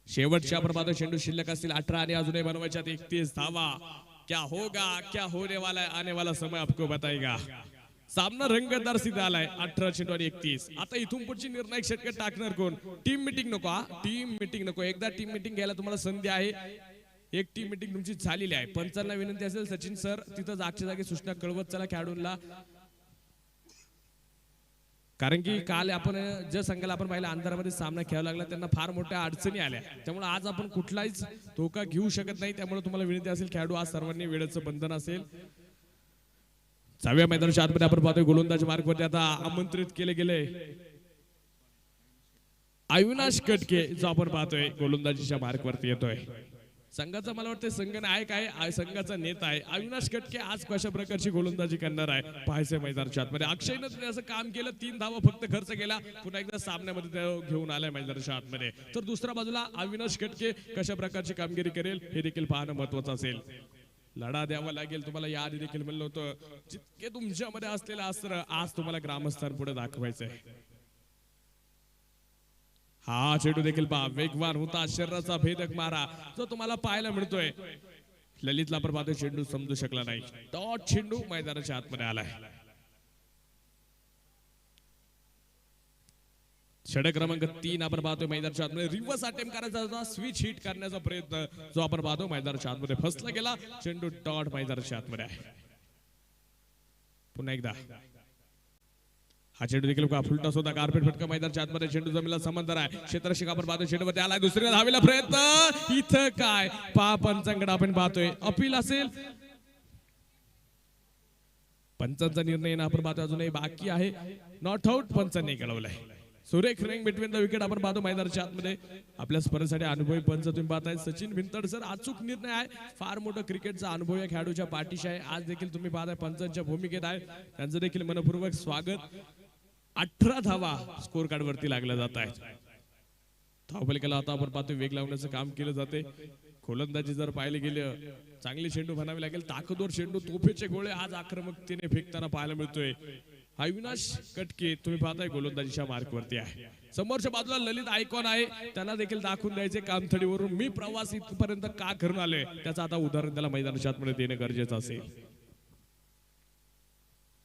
शेवटच्या आपण पाहतो चेंडू शिल्लक असतील 18 आणि अजूनही बनवायच्यात 31 धावा क्या होगा क्या होने वाला है आने वाला समय आपको बताएगा सामना रंगतदार सिद्ध आलाय 18 चेंडू आणि 31 आता इथून पुढची निर्णायक षटक टाकणार कोण टीम मीटिंग नको टीम मीटिंग नको एकदा टीम मीटिंग घ्यायला तुम्हाला संधी आहे एक टीम मीटिंग तुमची झालेली आहे पंचांना विनंती असेल सचिन सर तिथं जागच्या जागी सूचना कळवत चला खेळाडूंना कारण की काल आपण ज्या संघाला आपण पाहिलं अंधारामध्ये सामना खेळावा लागला त्यांना फार मोठ्या अडचणी आल्या त्यामुळे आज आपण कुठलाच धोका घेऊ शकत नाही त्यामुळे तुम्हाला विनंती असेल खेळाडू आज सर्वांनी वेळेचं बंधन असेल 6व्या मैदानाच्या आतमध्ये आपण पाहतोय गोलंदाज मार्गवरती आता आमंत्रित केले गेले अविनाश कटके जो आपण पाहतोय गोलंदाजीच्या मार्गवरती येतोय संघाचा मला वाटतं संघ नायक आहे संघाचा नेता आहे अविनाश कटके आज कशा प्रकारची गोलंदाजी करणार आहे पाहायचं मैदानाच्या आतमध्ये अक्षयनं असं काम केलं 3 धावा फक्त खर्च केला पुन्हा एकदा सामन्यामध्ये घेऊन आलाय मैदानाच्या आतमध्ये तर दुसऱ्या बाजूला अविनाश कटके कशा प्रकारची कामगिरी करेल हे देखील पाहणं महत्वाचं असेल लढा द्यावा लागेल तुम्हाला याआधी देखील म्हणलं होतं जितके तुमच्यामध्ये असलेलं अस्त्र आज तुम्हाला ग्रामस्थांपुढे दाखवायचंय हा चेंडू देखील पहा वेगवान होता शरीराचा भेदक मारा जो तुम्हाला पाहायला मिळतोय ललितला आपण पाहतोय चेंडू समजू शकला नाही डॉट चेंडू मैदानाच्या आतमध्ये आलाय षटक क्रमांक 3 आपण पाहतोय मैदानाच्या आतमध्ये रिव्हर्स अटेम्प्ट करायचा होता स्विच हिट करण्याचा प्रयत्न जो आपण पाहतो मैदानाच्या आतमध्ये फसला गेला चेंडू डॉट मैदानाच्या आतमध्ये आहे पुन्हा एकदा हा चेंडू देखील फुलटॉस होता कार्पेट फटका मैदानाच्या आतमध्ये चेंडू जमिनीला समांतर आहे क्षेत्ररक्षक आपण पाहतोय चेंडूमध्ये आला दुसऱ्या धावेला प्रयत्न इथं काय पंचांकडे आपण पाहतोय अपील असेल पंचांचा निर्णय आपण पाहतोय अजूनही बाकी आहे नॉट आउट पंचांनी कळवलाय सुरेख रनिंग बिटवीन द विकेट आपण पाहतो मैदानाच्या आतमध्ये आपल्या स्पर्धेसाठी अनुभवी पंच तुम्ही पाहताय सचिन भिंतड सर अचूक निर्णय आहे फार मोठं क्रिकेटचा अनुभव या खेळाडूच्या पाठीशी आहे आज देखील तुम्ही पाहताय पंचांच्या भूमिकेत आहे त्यांचं देखील मनपूर्वक स्वागत 18 धावा स्कोर कार्ड वरती लागल्या जात आहेत धावफलकाला आता आपण पाहतो वेग लावण्याचं काम केलं जाते गोलंदाजी जर पाहिले गेले चांगली चेंडू बनावी लागेल ताकदवर चेंडू तोफेचे गोळे आज आक्रमकतेने फेकताना पाहायला मिळतोय अविनाश कटके तुम्ही पाहताय गोलंदाजीच्या मार्कवरती आहे. समोरच्या बाजूला ललित आयकॉन आहे, त्याला देखील दाखवून द्यायचे कामथडीवरून मी प्रवास इथपर्यंत का करून आलोय त्याचं आता उदाहरण त्याला मैदानाच्या आतमध्ये देणं गरजेचं असेल.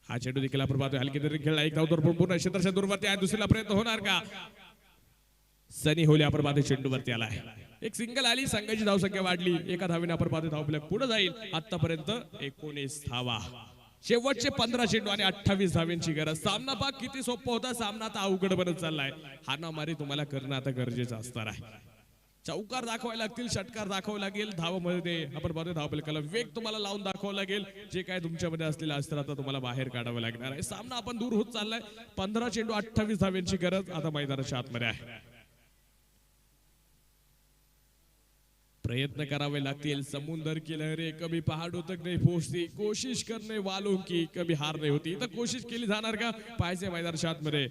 हा चेंडू देखील आपण पाहतोय हलकी तरी खेळला, एक धाव तर पूर्ण क्षेत्राच्या दूरवरती आहे. दुसरीला प्रयत्न होणार का? सनी होले आपण पाहतोय चेंडूवरती आलाय, एक सिंगल आली, संघाची धावसंख्या वाढली, एका धावेने आपण पाहतोय धावफलक पुढे जाईल. आतापर्यंत 19 धावा, शेवटचे 15 चेंडू आणि 28 धाव्यांची गरज. सामना पाक किती सोपा होता, सामना आता अवघड बनत चाललाय. हाणामारी तुम्हाला करणं आता गरजेचं असणार आहे. चौकार दाखवायला लागतील, षटकार दाखवावं लागेल, धावामध्ये आपण पाहतोय धावफलकाला वेग तुम्हाला लावून दाखवावं लागेल. जे काय तुमच्यामध्ये असलेलं अस्त्र आता तुम्हाला बाहेर काढावं लागणार आहे. सामना आपण दूर होत चाललाय. 15 चेंडू 28 धाव्यांची गरज आता मैदानाच्या आतमध्ये आहे. प्रयत्न करावे लागतील. समुंदर की लहरे कभी पहाड़ों तक नहीं पहुंचती, कोशिश करने वालों की कभी हार नहीं होती. तर कोशिश केली जाणार का? पाहायचे मैदानाच्या आतमध्ये.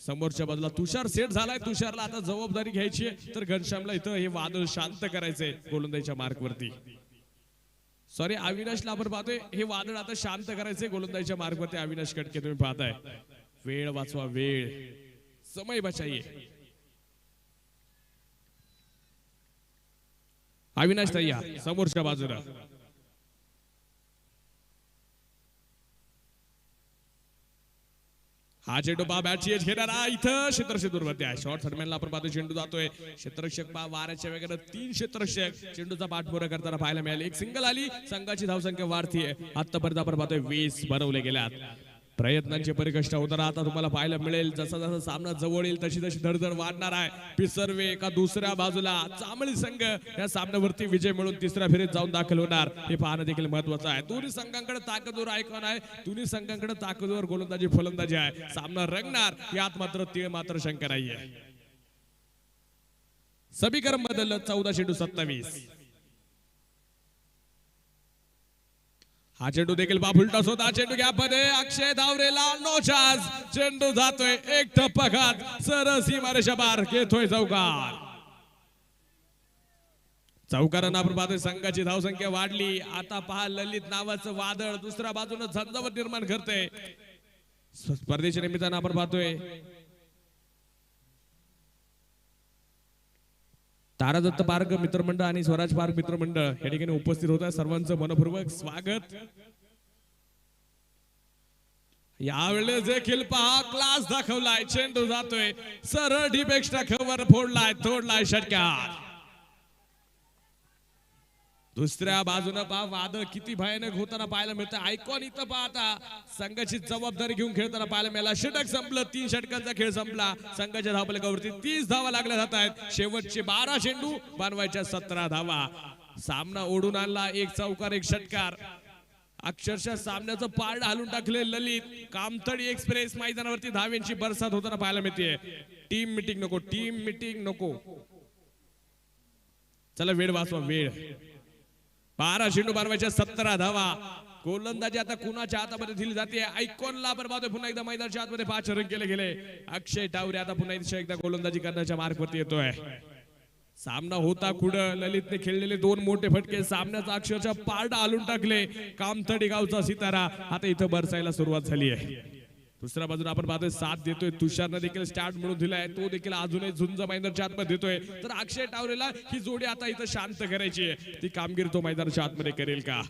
समोरच्या बाजूला तुषार सेट झालाय, तुषारला आता जबाबदारी घ्यायची आहे, तर घनश्यामला इथं हे वादळ शांत करायचंय गोलंदाजीच्या मार्कवरती. सॉरी, अविनाशला आपण पाहतोय हे वादळ आता शांत करायचंय गोलंदाजीच्या मार्कवरती. अविनाश कटके तुम्ही पाहताय, वेळ वाचवा, वेळ, समय बचाइए. अविनाश तय्या समोरच्या बाजूला. हा चेंडू पा बॅटची एज घेणारा इथं क्षेत्ररक्षक दूरवरती आहे. शॉर्ट थर्डमॅनला आपण पाहतो चेंडू जातोय, क्षेत्ररक्षक पा वाऱ्याच्या वेगानं 3 क्षेत्ररक्षक चेंडूचा पाठपुरा करताना पाहायला मिळाले. एक सिंगल आली, संघाची धावसंख्या वाढतीये. आतापर्यंत आपण पाहतोय 20 बनवले गेल्यात. प्रयत्नांचे परिकष्ट होताना आता तुम्हाला पाहायला मिळेल. जसा जसा सामना जवळ येईल तशी तशी धडधड वाढणार आहे. पिसर्वे एका दुसऱ्या बाजूला, चांबळी संघ या सामन्यावरती विजय मिळून तिसऱ्या फेरीत जाऊन दाखल होणार, हे पाहणं देखील महत्वाचं आहे. दोन्ही संघांकडे ताकदवर आयकॉन आहे, दोन्ही संघांकडे ताकदवर गोलंदाजी फलंदाजी आहे. सामना रंगणार यात मात्र तीळ मात्र शंका नाहीये. समीकरण बदललं, 14 चेंडू 27. हा चेंडू देखील बाफुलटा होता. चेंडू गॅपमध्ये अक्षय धावरेला नो चान्स. चेंडू जातोय एक टप्पाघात सरळ सीमारेषा पार, घेतोय चौकार. चौकारांना आपण पाहतोय संघाची धावसंख्या वाढली. आता पहा ललित नावाचं वादळ दुसऱ्या बाजूने झंझावत निर्माण करते. स्पर्धेच्या निमित्तानं आपण पाहतोय तारादत्त पार्क मित्रमंडळ आणि स्वराज पार्क मित्रमंडळ या ठिकाणी उपस्थित होता. सर्वांचं मनपूर्वक स्वागत. यावेळेस देखील पहा क्लास दाखवलाय. चेंडू जातोय सरळ डीप एक्स्ट्रा कव्हर फोडलाय, तोडलाय षटकार. दुसऱ्या बाजूने पहा वादळ किती भयानक होताना पाहायला मिळतं. आयकॉन इथं पहा आता संघाची जबाबदारी घेऊन खेळताना पाहायला मिळाला. षटक संपलं, 3 षटकांचा खेळ संपला. संघाच्या धावफलकावरती 30 धावा लागल्या जात आहेत. शेवटचे 12 चेंडू बनवायच्या 17 धावा. सामना ओढून आणला, एक चौकार एक षटकार. अक्षरशः सामन्याचं पारड हलून टाकले ललित. कामथडी एक्सप्रेस मैदानावरती धाव्यांची बरसात होताना पाहायला मिळते. टीम मिटिंग नको, टीम मिटिंग नको. चला वेळ वाचवा, वेळ. 12 चेंडू बनवायच्या 17 धावा. गोलंदाजी आता कुणाच्या हातामध्ये दिली जाते? आयकॉनला बरबाद पुन्हा एकदा मैदानाच्या आतमध्ये 5 रन केले गेले. अक्षय टावरे आता पुन्हा एकदा गोलंदाजी करण्याच्या मार्गवरती येतोय. सामना होता कुठं? ललितने खेळलेले 2 मोठे फटके सामन्याचा अक्षरशः पारडा हलून टाकले. कामथडी गावचा सितारा आता इथं बरसायला सुरुवात झाली आहे. दुसऱ्या बाजूला आपण पाहतोय साथ देतोय तुषारने देखील स्टार्ट म्हणून दिलाय. तो देखील अजूनही झुंज मैदानाच्या आतमध्ये देतोय. तर अक्षय टावरेला ही जोडी आता इथं शांत करायची आहे. ती कामगिरी तो मैदानाच्या आतमध्ये करेल का?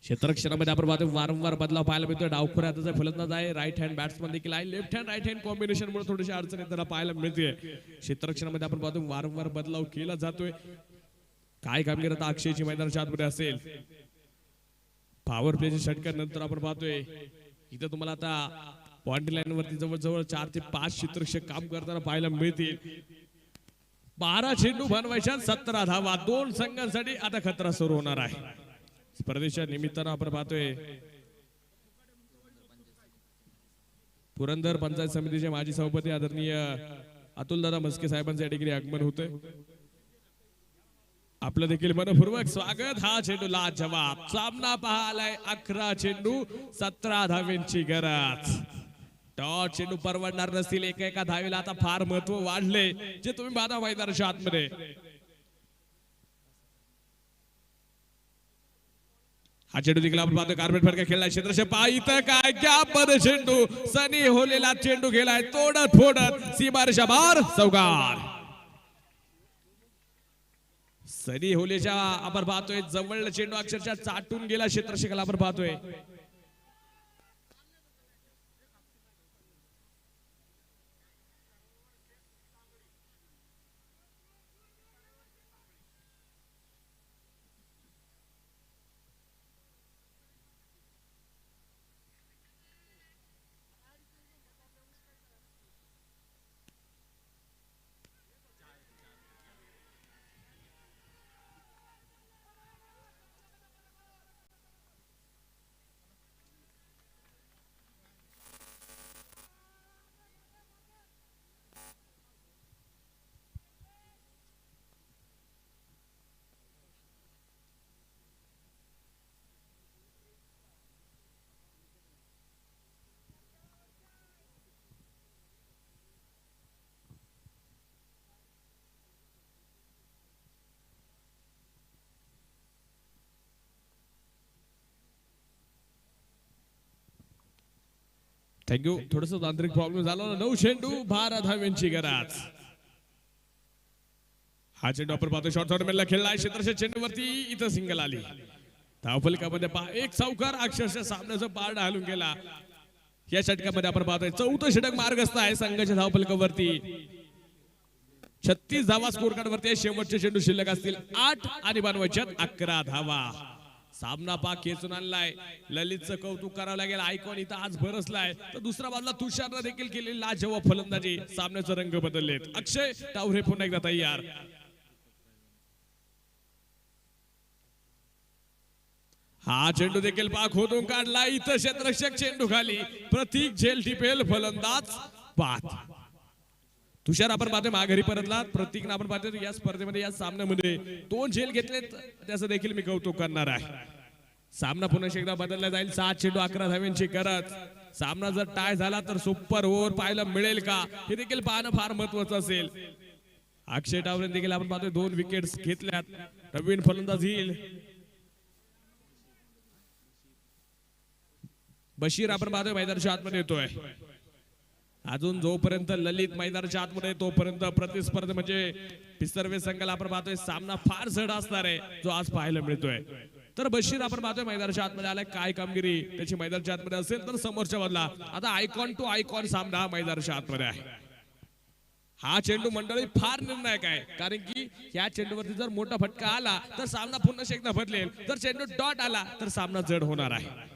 क्षेत्ररक्षणामध्ये आपण पाहतोय वारंवार बदलाव पाहायला मिळतोय. डावखुऱ्याचा फलंदाज आहे, राईट हँड बॅट्समन देखील आहे. Left hand right hand combination मुळे थोडीशी अडचणी त्याला पाहायला मिळते. क्षेत्ररक्षणामध्ये आपण पाहतोय वारंवार बदलाव केला जातोय. काय कामगिरी आता अक्षयची मैदानाच्या आतमध्ये असेल? पॉवर प्लेच्या षटकानंतर आपण पाहतोय इथं तुम्हाला आता पॉइंट लाईन वरती जवळजवळ 4 ते 5 क्षेत्ररक्षक काम करताना पाहायला मिळतील. 12 चेंडू बनवायच्या 17 धावा. 2 संघांसाठी आता खतरा सुरू होणार आहे. स्पर्धेच्या निमित्तानं आपण पाहतोय पुरंदर पंचायत समितीचे माजी सभापती आदरणीय अतुलदादा मस्के साहेबांच्या ठिकाणी आगमन होतंय. आपलं देखील मनपूर्वक स्वागत. हा चेंडू लाजवाब. सामना पाहालाय 11 चेंडू 17 धाव्यांची गरज. टॉस चेंडू परवडणार नसतील. एका धावेला आता फार महत्व वाढले जे तुम्ही बाधा मैदानाच्या आतमध्ये. हा चेंडू देखील आपण पाहतो कार्पेट फटका खेळलाय क्षेत्रक्षक पहा इथं काय गॅप मध्ये चेंडू सनी होलेला चेंडू खेळलाय तोडत फोडत सीमारेषा बार चौकार. सनी होलेच्या आपण पाहतोय जवळ चेंडू अक्षरशः चाटून गेला क्षेत्रक्षकाला आपण पाहतोय. थँक्यू. थोडस तांत्रिक प्रॉब्लेम झाला. 9 चेंडू 12 धाव्यांची गरज. हा चेंडू आपण पाहतो शॉर्ट टोर्नामेंटला खेळलाय क्षेत्रक्षक चेंडूवरती इथं सिंगल आली. धावफलकामध्ये एक चौकार अक्षरशः सामन्याचं पारडं हलून गेला. या षटकामध्ये आपण पाहतोय 4थं षटक मार्गस्थ आहे संघाच्या धावफलकावरती. 36 धावा स्कोर कार्ड वरती. शेवटचे चेंडू शिल्लक असतील 8 आणि बनवायच्यात 11 धावा. सामना पाक खेचून आणलाय. ललितचं कौतुक करावं लागेल. आयकॉन इथं आज भरसलाय तर दुसरा बाजूला तुषारनं देखील केलेली लाजवाब फलंदाजी. सामन्याचे रंग बदललेत. अक्षय टावरे पुन्हा एकदा तयार. हा चेंडू देखील पाक होतून काढला. इथं क्षेत्ररक्षक चेंडू खाली. प्रतीक झेल टिपेल फलंदाज बाद. तुषार आपण पाहतोय माघारी परतला. प्रतीक आपण पाहतोय या स्पर्धेमध्ये या सामन्यामध्ये 2 झेल घेतलेत त्याचं देखील मी कौतुक करणार आहे. सामना पुन्हा एकदा बदलला जाईल. 7 चेंडू 11 धाव्यांची गरज. सामना जर टाय झाला तर सुपर ओव्हर पाहायला मिळेल का हे देखील पाहणं फार महत्वाचं असेल. अक्षय टावरे देखील आपण पाहतोय 2 विकेट्स घेतल्यात. नवीन फलंदाज येईल. बशीर आपण पाहतोय मैदानाच्या आतमध्ये येतोय. अजून जोपर्यंत ललित मैदानाच्या आतमध्ये तोपर्यंत प्रतिस्पर्धा म्हणजे पिसर्वे संघाला आपण पाहतोय सामना फार जड असणार आहे जो आज पाहायला मिळतोय. तर बशीर आपण पाहतोय मैदानाच्या आतमध्ये आलाय. काय कामगिरी त्याची मैदानाच्या आतमध्ये असेल तर समोरच्या बाजूला आता आयकॉन टू आयकॉन सामना मैदानाच्या आतमध्ये आहे. हा चेंडू मंडळी फार निर्णायक आहे कारण की या चेंडूवरती जर मोठा फटका आला तर सामना पुन्हा एकदा बदलेल. जर चेंडू डॉट आला तर सामना जड होणार आहे.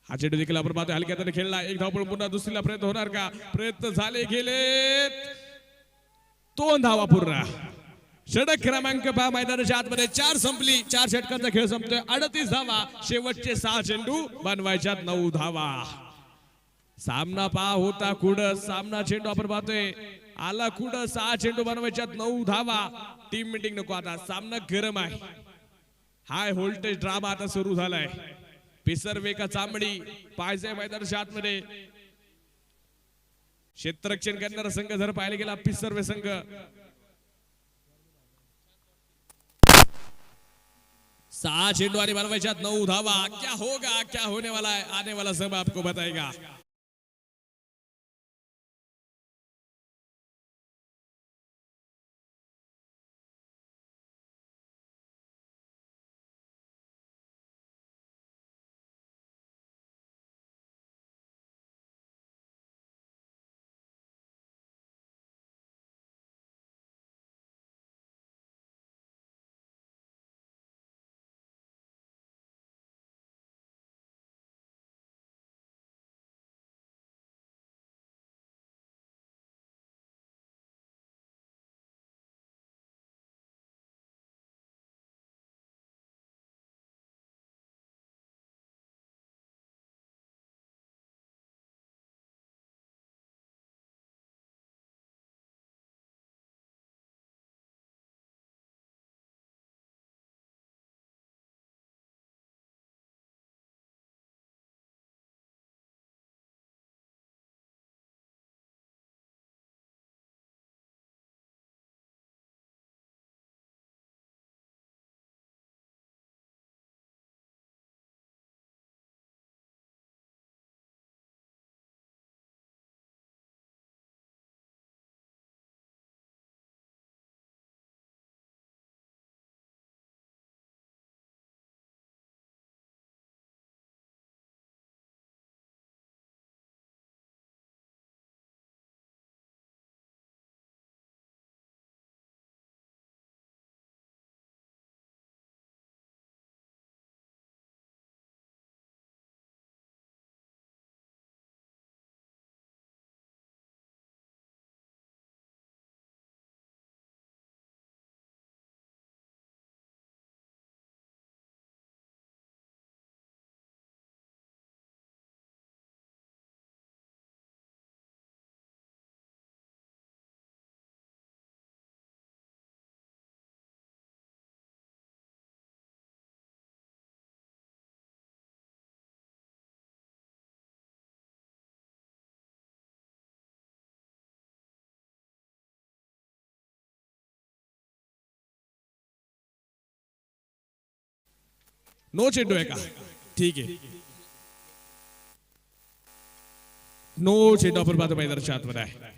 हा चेंडू देखील आपण पाहतोय हलक्या हाताने खेळला. एक धाव पळून पुन्हा दुसरीला प्रयत्न होणार का? प्रयत्न झाले गेले. 2 धावा पूर्ण. षटक क्रमांक 5 मैदानाच्या आतमध्ये 4 संपली. 4 षटकांचा खेळ संपतोय. 38 धावा. शेवटचे 6 चेंडू बनवायच्यात 9 धावा. सामना पहा होता कुठं. सामना चेंडू आपण पाहतोय आला कुठं. 6 चेंडू बनवायच्यात 9 धावा. टीम मीटिंग नको आता. सामना गरम आहे. हाय व्होल्टेज ड्रामा आता सुरू झालाय. पिसर्वे का चांबडी पाहिजे मैदानाच्या आतमध्ये. क्षेत्ररक्षण करणारा संघ जर पाहायला गेला पिसर्वे संघ. 6 चेंडू आणि बनवायच्यात 9 धावा. क्या होगा क्या होने वाला है आने वाला सब आपको बताएगा. नो चेंडू आहे का? ठीक आहे, नो चेंडू आपण पाहतो मैदानाच्या आतमध्ये आहे.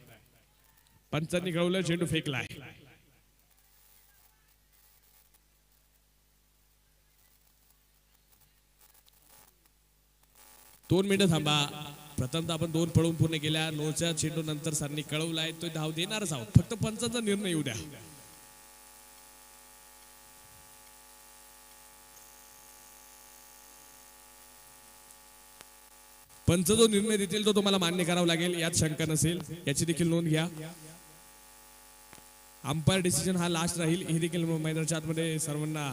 पंचांनी कळवलं चेंडू फेकलाय. दोन मिनिटं थांबा. प्रथमतः आपण 2 पळून पूर्ण केल्या. नोच्या चेंडू नंतर सरांनी कळवलाय तो धाव देणारच आहोत, फक्त पंचांचा निर्णय येऊ द्या. पंच जो निर्णय देतील तो तुम्हाला मान्य करावा लागेल, यात शंका नसेल, याची देखील नोंद घ्या. अंपायर डिसिजन हा लास्ट राहील, हे देखील मैदानाच्या आतमध्ये सर्वांना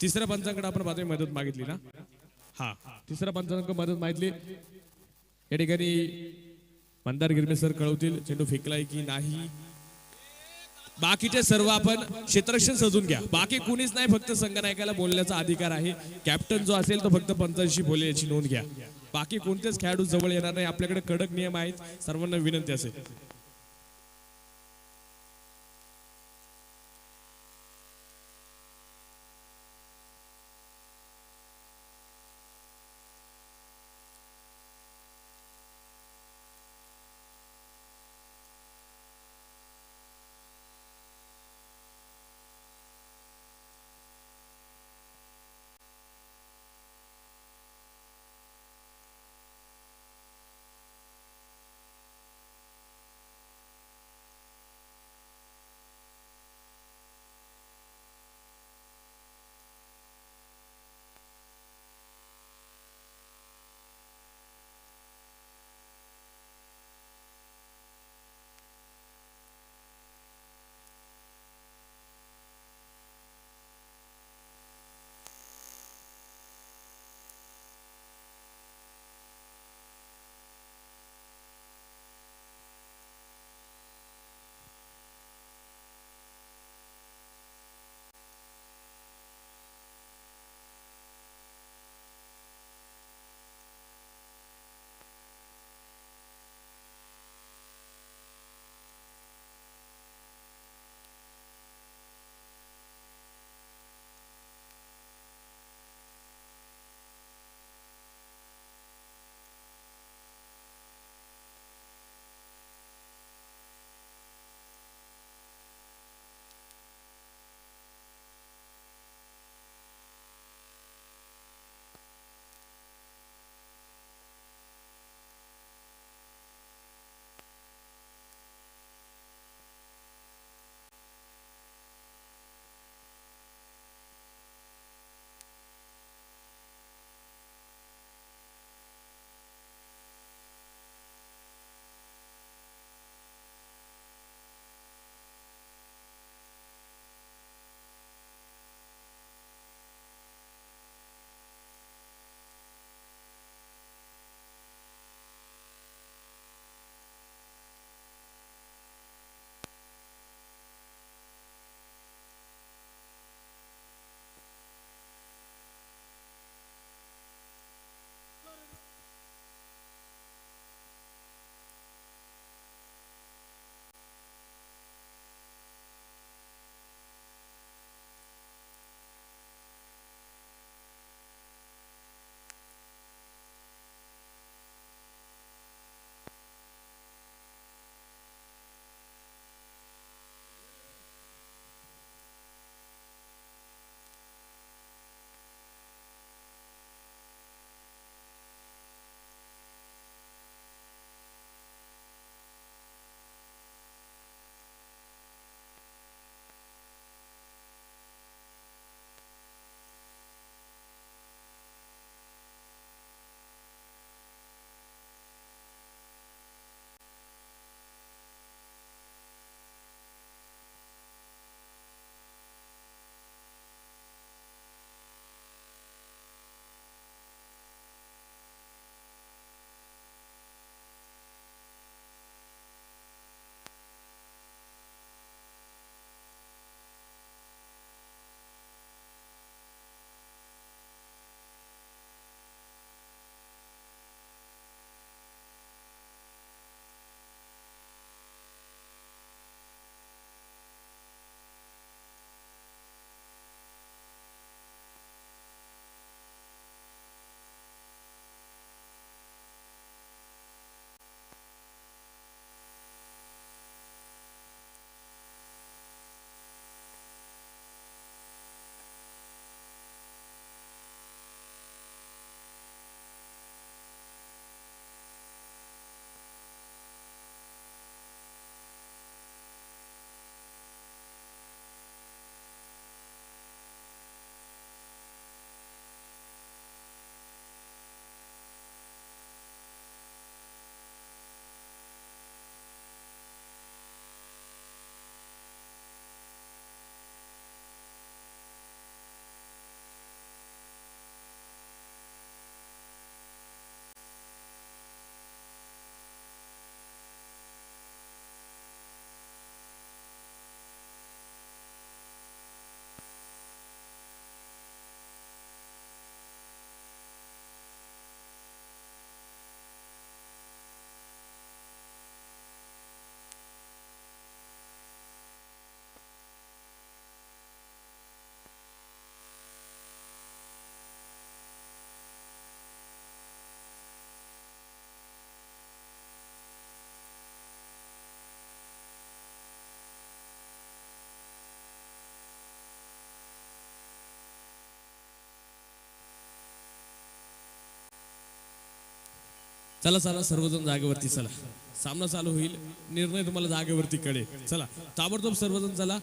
तिसऱ्या पंचांकडे आपण पाहतोय मदत मागितली ना. हा, तिसऱ्या पंचांकडे मदत मागितली. या ठिकाणी मंदार गिरमे सर कळवतील चेंडू फेकलाय की नाही. बाकीचे सर्व आपण क्षेत्ररक्षण सजून घ्या. बाकी कुणीच नाही, फक्त संघनायकाला बोलण्याचा अधिकार आहे. कॅप्टन जो असेल तो फक्त पंचांशी बोलेल याची नोंद घ्या. बाकी कोणतेच खेळाडू जवळ येणार नाही. आपल्याकडे कडक नियम आहेत, सर्वांना विनंती असेल. चला चला सर्वजण जागेवरती चला. सामना चालू होईल, निर्णय तुम्हाला जागेवरती कळेल. चला ताबडतोब सर्वजण चला.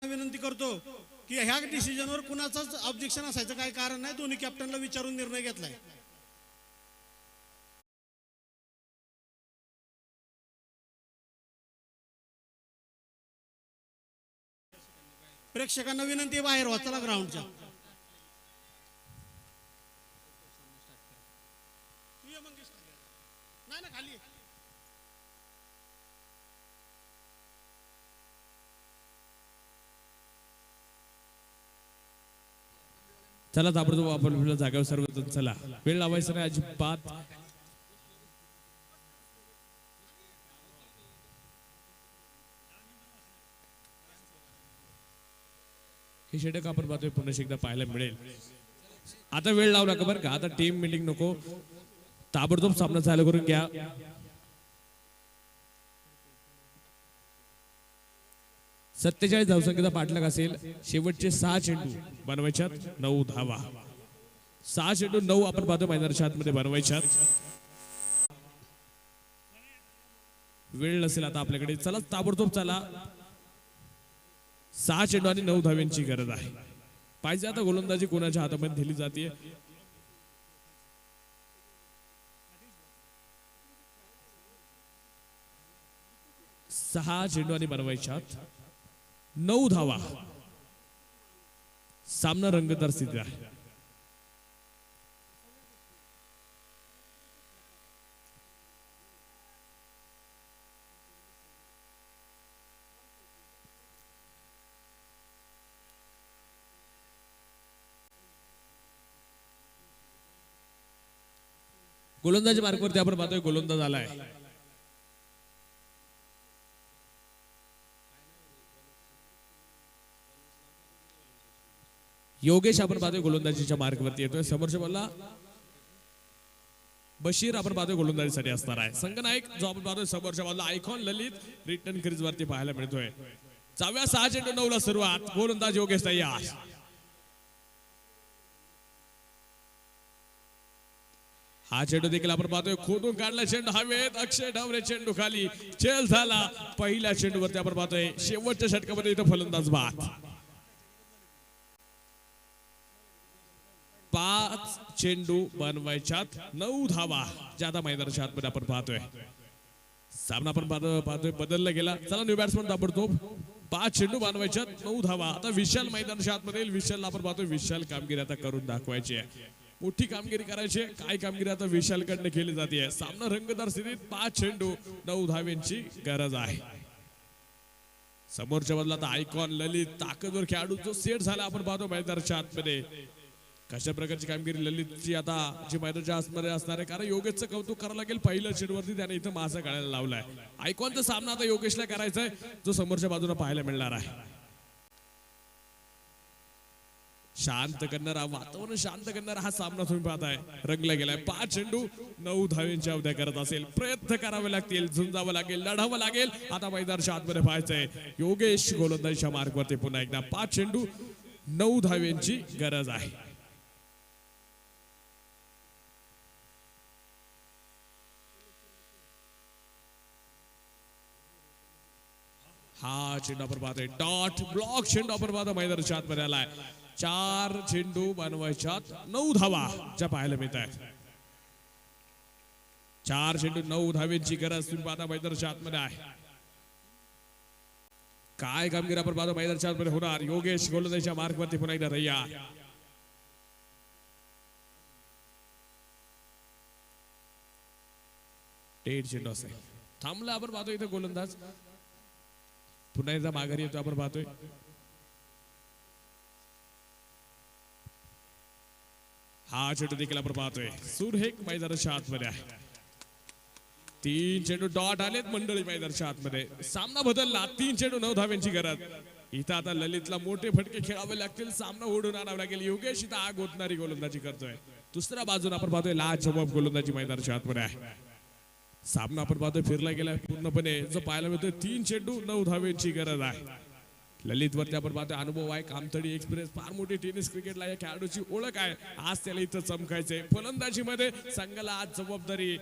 विनंती करतो की ह्या डिसिजनवर कुणाचंच ऑब्जेक्शन असायचं काही कारण नाही, दोन्ही कॅप्टनला विचारून निर्णय घेतलाय. प्रेक्षकांना विनंती आहे बाहेर व्हा, चला ग्राउंडच्या. नाही ना खाली चला ताबडतोब आपण जागेवर सर्वजण चला, वेळ लावायचा नाही अजिबात. हे षटक आपण पाहतोय पुन्हा एकदा पाहायला मिळेल. आता वेळ लावू नका बरं का, आता टीम मिटिंग नको, ताबडतोब सामना चालू करून घ्या. सत्तेचाळीस धावसंख्येचा पाठलाग असेल. शेवटचे 6 चेंडू बनवायच्यात, 9 धावा. 6 चेंडू 9 आपण पाहतो मैदानाच्या आतमध्ये बनवायच्यात. वेळ नसेल आता आपल्याकडे, चला ताबडतोब चला. 6 चेंडू आणि 9 धाव्यांची गरज आहे. पाहिजे आता गोलंदाजी कोणाच्या हातामध्ये दिली जाते. सहा चेंडू आणि बनवायच्यात, 9 धावा. सामना रंगतदार स्थिती आहे. गोलंदाजी मार्गावरती आपण पाहतोय गोलंदाज आलाय. योगेश आपण पाहतोय गोलंदाजीच्या मार्गावरती येतोय. समोरच्या बॉलला बशीर आपण पाहतोय गोलंदाजीसाठी असणार आहे. संघनायक जो आपण पाहतोय समोरच्या बॉलला आयकॉन ललित रिटर्न क्रीज वरती पाहायला मिळतोय. 6 चेंडू 9 ला सुरुवात. गोलंदाज योगेश तयार. हा चेंडू देखील आपण पाहतोय खोदून काढला चेंडू हवेत. अक्षय ढवरे चेंडू खाली चेल झाला. पहिल्या चेंडूवरती आपण पाहतोय शेवटच्या षटकामध्ये इथं फलंदाज बाद. 5 चेंडू बनवायच्यात, 9 धावा ज्या आता मैदानाच्या आतमध्ये आपण पाहतोय. सामना आपण पाहतोय बदलला गेला. चला न्यू बॅट्समन ताबडतोब. 5 चेंडू बनवायच्यात, 9 धावा. आता विशाल मैदानाच्या आतमध्ये येईल. विशालला आपण पाहतोय विशाल कामगिरी आता करून दाखवायची आहे. मोठी कामगिरी करायची. काय कामगिरी आता विशालकडनं केली जाते. सामना रंगतदार स्थितीत. 5 चेंडू 9 धाव्यांची गरज आहे. समोरच्या बदला आता आयकॉन ललित ताकदवर खेळाडू जो सेट झाला आपण पाहतो मैदानाच्या आतमध्ये. कशा प्रकारची कामगिरी ललितची आता जी मैदानाच्या आतमध्ये असणार आहे. कारण योगेशचं कौतुक करावं लागेल. पहिल्या चेंडूवरती त्याने इथं मासा काढायला लावलाय. आयकॉनचा सामना आता योगेशला करायचा आहे जो समोरच्या बाजूला पाहायला मिळणार आहे. शांत करणारा, वातावरण शांत करणारा हा सामना तुम्ही पाहताय रंगला गेलाय. 5 चेंडू 9 धाव्यांची अवध्या करत असेल. प्रयत्न करावे लागतील, झुंजावं लागेल, लढावं लागेल. आता मैदानाच्या आतमध्ये पाहायचंय योगेश गोलंदाजीच्या मार्गावरती पुन्हा एकदा. 5 चेंडू 9 धाव्यांची गरज आहे. हा चेंडू आपण पाहतोय डॉट ब्लॉक चेंडू आपण पाहतो मैदानाच्या आतमध्ये आलाय. 4 चेंडू बनवायच्यात, 9 धावा ज्या पाहायला मिळत आहेत. 4 चेंडू 9 धाव्यांची गरज तुम्ही पाहता मैदानाच्या आतमध्ये आहे. काय कामगिरी आपण पाहतो मैदानाच्या आतमध्ये होणार. योगेश गोलंदाजीच्या मार्गावरती पुन्हा एकदा तयार. टेट चेंडू असेल. थांबला आपण पाहतो इथे गोलंदाज पुन्हा एकदा माघारी येतो आपण पाहतोय. हा चेंडू देखील आपण पाहतोय सुरेख मैदानाच्या आतमध्ये आहे. 3 चेंडू डॉट आलेत मंडळी मैदानाच्या आतमध्ये. सामना बदलला. 3 चेंडू 9 धाव्यांची गरज. इथं आता ललितला मोठे फटके खेळावे लागतील. सामना ओढून आणावा लागेल. योगेश इथं आग ओतणारी गोलंदाजी करतोय. दुसऱ्या बाजूला आपण पाहतोय लाजवाब गोलंदाजी मैदानाच्या आतमध्ये आहे. सामना आपण पाहतोय फिरला गेलाय पूर्णपणे. जो पाहायला मिळतोय 3 चेंडू 9 धाव्यांची गरज आहे. ललित वरती आपण पाहतोय अनुभव आहे. कामथडी एक्सप्रेस फार मोठी टेनिस क्रिकेटला या खेळाडूची ओळख आहे. आज त्याला इथं चमकायचंय. फलंदाजीमध्ये संघाला आज जबाबदारी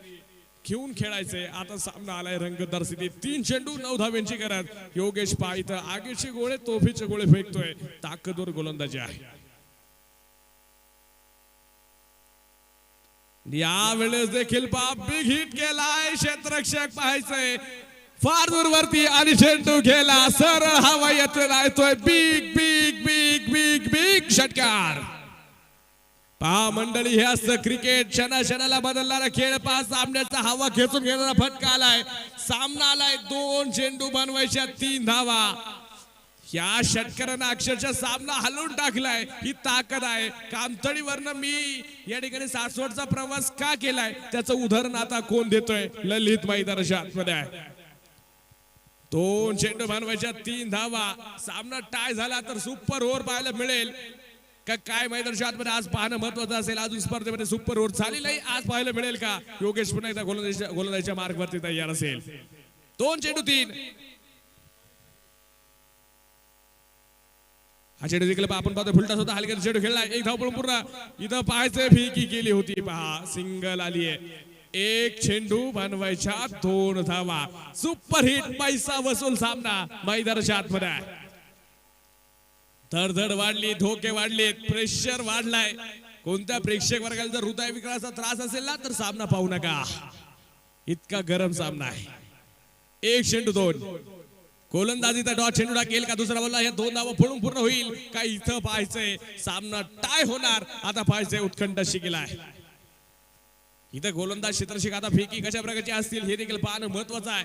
घेऊन खेळायचे. आता सामना आलाय रंगतदार स्थितीत. 3 चेंडू 9 धाव्यांची गरज. योगेश पहा इथं आगीचे गोळे तोफीचे गोळे फेकतोय. ताकदवर गोलंदाजी आहे. या वेळेस देखील पहा बिग हिट केलाय. क्षेत्ररक्षक पाहायचंय फार दूरवरती आणि चेंडू गेला सरळ हवाईत राहतोय. Big big big big big षटकार. पहा मंडळी हे असतं क्रिकेट. क्षणाला बदलणारा खेळ. पहा सामन्याचा हवा खेचून घेणारा फटका आलाय. सामना आलाय 2 चेंडू बनवायच्या 3 धावा. या षटकारानं अक्षरशः सामना हलवून टाकलाय. ही ताकद आहे. कामतळीवरनं मी या ठिकाणी सासवडचा प्रवास का केलाय त्याचं उदाहरण आता कोण देतोय. ललित मैदानाच्या आतमध्ये आहे. 2 चेंडू बनवायच्या 3 धावा. सामना टाय झाला तर सुपर ओव्हर पाहायला मिळेल का काय मैदानाच्या आतमध्ये आज पाहणं महत्वाचं असेल. अजून स्पर्धेमध्ये सुपर ओव्हर झाली नाही. आज पाहायला मिळेल का योगेश पुन्हा एकदा गोलंदाजीच्या मार्गावरती तयार असेल. 2 चेंडू 3. हा चेंडू देखील आपण पाहतो फुलटा होता. हलक्याचा चेंडू खेळला. 1 धाव पळून पूर्ण. इथं पाहायचं फिकी केली होती. पहा सिंगल आली आहे. 1 चेंडू बनवायच्या 2 धावा. सुपर हिट पैसा वसूल सामना मैदानाच्या आतमध्ये आहे. धडधड वाढली. धोके वाढलेत. प्रेशर वाढलाय. कोणत्या प्रेक्षक वर्गाला जर हृदयविकाराचा त्रास असेल ना तर सामना पाहू नका. इतका गरम सामना आहे. 1 चेंडू 2. गोलंदाजीचा डॉट चेंडू टाकेल का दुसरा बोलला. या 2 धावा पळून पूर्ण होईल का इथं पाहायचंय सामना टाय होणार. आता पाहायचंय उत्कंठ शिकलाय. इथं गोलंदाज क्षेत्ररक्षक आता फेकी कशा प्रकारची असतील हे देखील पाहणं महत्वाचं आहे.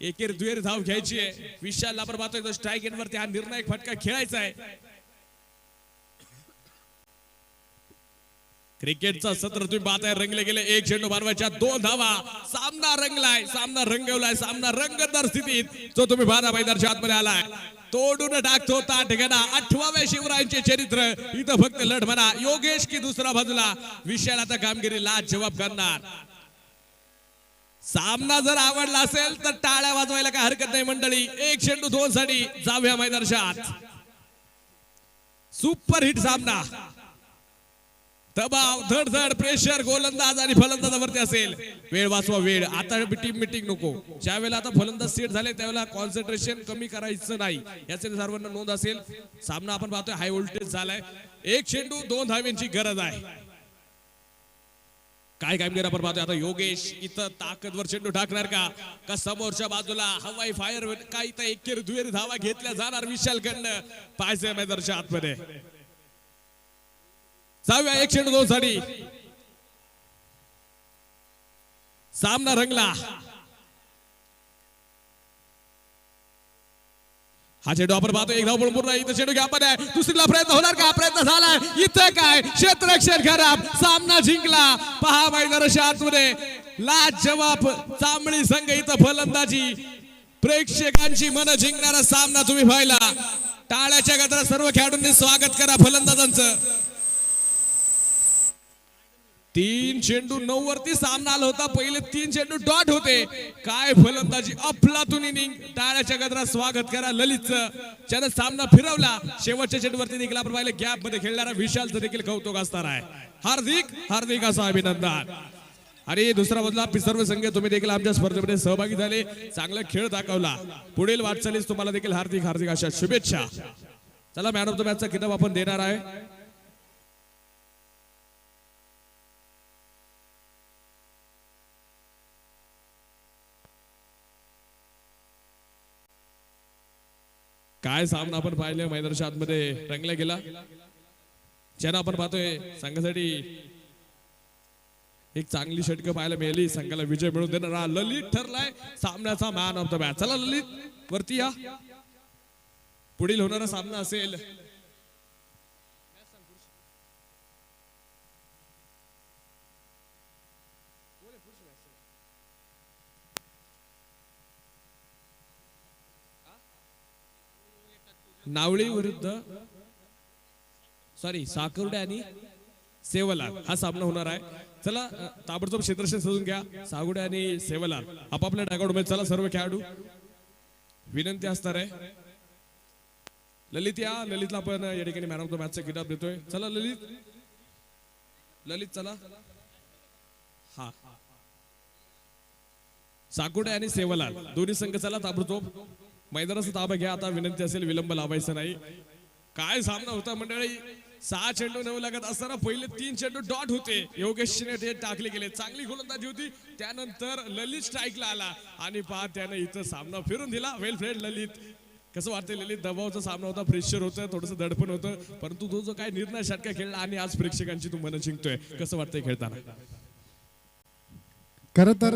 एकेर दुहेर धाव घ्यायची आहे. विशाल आपण पाहतोय स्ट्राईक एंडवरती हा निर्णायक फटका खेळायचा आहे. क्रिकेटचा सत्र तुम्ही पाहताय रंगले गेले. 1 चेंडू बनवायच्या 2 धावा. सामना रंगलाय. सामना रंगवलाय. सामना रंगतदार स्थितीत जो तुम्ही बाधा मैदानाच्या आतमध्ये आलाय तोडून टाकतो. ताठगणा 8व्या शिवरायांचे चरित्र. इथं फक्त लढ म्हणा. योगेश की दुसरा बाजूला विशाल आता कामगिरी लाज जबाब करणार. सामना जर आवडला असेल तर टाळ्या वाजवायला काय हरकत नाही मंडळी. 1 चेंडू 2 साठी जाऊया मैदानाच्या आत. सुपर हिट सामना. दबाव धडधड प्रेशर गोलंदाज आणि फलंदाजावरती असेल. वेळ वाचवा वेळ. आता टीम मिटिंग नको. ज्या वेळेला आता फलंदाज सेट झाले त्यावेळेला कॉन्सन्ट्रेशन कमी करायचं नाही याचे सर्वांना नोंद असेल. सामना आपण पाहतोय हाय व्होल्टेज झालाय. 1 चेंडू 2 धाव्यांची गरज आहे. काय कामगिरी आपण पाहतोय आता. योगेश इथं ताकदवर चेंडू टाकणार का समोरच्या बाजूला हवाई फायर का इथं एकेर दुहेरी धावा घेतल्या जाणार विशाल कडनं. पाहायचंय मैदानाच्या आतमध्ये. जाऊया 1 चेंडू 2 साठी. सामना रंगला. हा चेंडू आपण पाहतो 1 धाव पळून पूर्ण. इथं चेंडू घ्या पण आहे. दुसरीला प्रयत्न होणार का. प्रयत्न झालाय. इथं काय क्षेत्ररक्षण खराब. सामना जिंकला. पहा मैदानाच्या आतमध्ये लाज जवाब चांबळी संघ. इथं फलंदाजी प्रेक्षकांची मन जिंकणारा सामना तुम्ही पाहिला. टाळ्याच्या गजरात सर्व खेळाडूंनी स्वागत करा फलंदाजांचं. 3 चेंडू 9 वरती सामना आला होता. पहिले 3 चेंडू डॉट होते. काय फलंदाजी अफलातून इनिंग. टाळ्याच्या गजरात स्वागत करा ललितचं. ज्याने सामना फिरवला. शेवटच्या चेंडूवरती देखील आपण पाहिलं गॅप मध्ये खेळणारा विशालचं देखील कौतुक असणार आहे. हार्दिक हार्दिक असं अभिनंदन. आणि दुसरा बदला पिसर्व संघ तुम्ही देखील आमच्या स्पर्धेमध्ये सहभागी झाले. चांगला खेळ दाखवला. पुढील वाटचालीस तुम्हाला देखील हार्दिक हार्दिक अशा शुभेच्छा. चला मॅन ऑफ द मॅचचा किताब आपण देणार आहे. काय सामना आपण पाहिलं मैदानाच्या आतमध्ये रंगला गेला. ज्यांना आपण पाहतोय संघासाठी एक चांगली षटकं पाहायला मिळाली. संघाला विजय मिळवून देणारा ललित ठरलाय सामन्याचा मॅन ऑफ द मॅच. चला ललित वरती या. पुढील होणारा सामना असेल नावळी विरुद्ध साकुर्डे आणि सेवलाल हा सामना होणार आहे. चला ताबडतोब क्षेत्ररक्षण सजून घ्या. साकुर्डे आणि सेवलाल आपापल्या डागाउट मध्ये. चला सर्व खेळाडू विनंती असणार आहे. ललित या. ललितला आपण या ठिकाणी मॅन ऑफ द मॅचचा किताब देतोय. चला ललित. ललित चला. हा साकुडे आणि सेवालाल दोन्ही संघ चला ताबडतोब मैदानाचा ताबा घ्या. आता विनंती असेल विलंब लावायचा नाही. काय सामना होता मंडळी. 6 चेंडू नेऊ लागत असताना पहिले 3 चेंडू डॉट होते. योगेशने ते टाकले गेले. चांगली गोलंदाजी होती. त्यानंतर ललित स्ट्राईकला आला आणि पहा त्याने इथं सामना फिरून दिला. वेल फ्रेंड ललित. कसं वाटतंय ललित. दबावचा सामना होता. प्रेशर होतं. थोडंसं दडपण होतं. परंतु तो जो काय निर्णय षटका खेळला आणि आज प्रेक्षकांची तू मन जिंकतोय. कसं वाटतंय खेळताना. खरं तर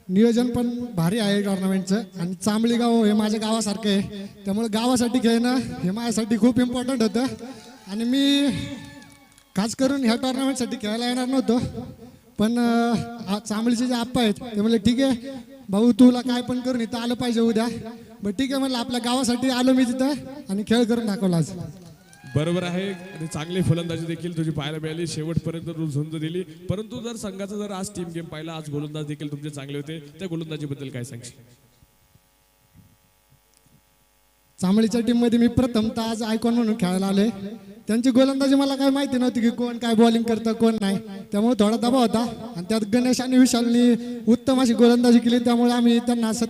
नियोजन पण भारी आहे टुर्नामेंटचं. आणि चांबली गाव हे माझ्या गावासारखं आहे. त्यामुळे गावासाठी खेळणं हे माझ्यासाठी खूप इम्पॉर्टंट होतं. आणि मी खास करून ह्या टुर्नामेंटसाठी खेळायला येणार नव्हतो. पण चांबलीचे जे आप्पा आहेत ते म्हणले ठीक आहे भाऊ तुला काय पण करून इथं आलं पाहिजे उद्या. बरं ठीक आहे म्हणलं आपल्या गावासाठी आलो मी तिथं आणि खेळ करून दाखवला आज. बरोबर आहे. आणि चांगली फलंदाजी देखील तुझी पाहायला मिळाली. शेवटपर्यंत तू झुंज दिली. परंतु जर संघाचा जर आज टीम गेम पाहिला आज गोलंदाज देखील तुमचे चांगले होते. त्या गोलंदाजीबद्दल काय सांगशील. चांबलीच्या टीम मध्ये मी प्रथमतः आज आयकॉन म्हणून खेळायला आलोय. त्यांची गोलंदाजी मला काय माहिती नव्हती की कोण काय बॉलिंग करतं कोण नाही. त्यामुळे थोडा दबाव होता. आणि त्यात गणेश आणि विशालनी उत्तम अशी गोलंदाजी केली. त्यामुळे आम्ही त्यांना 70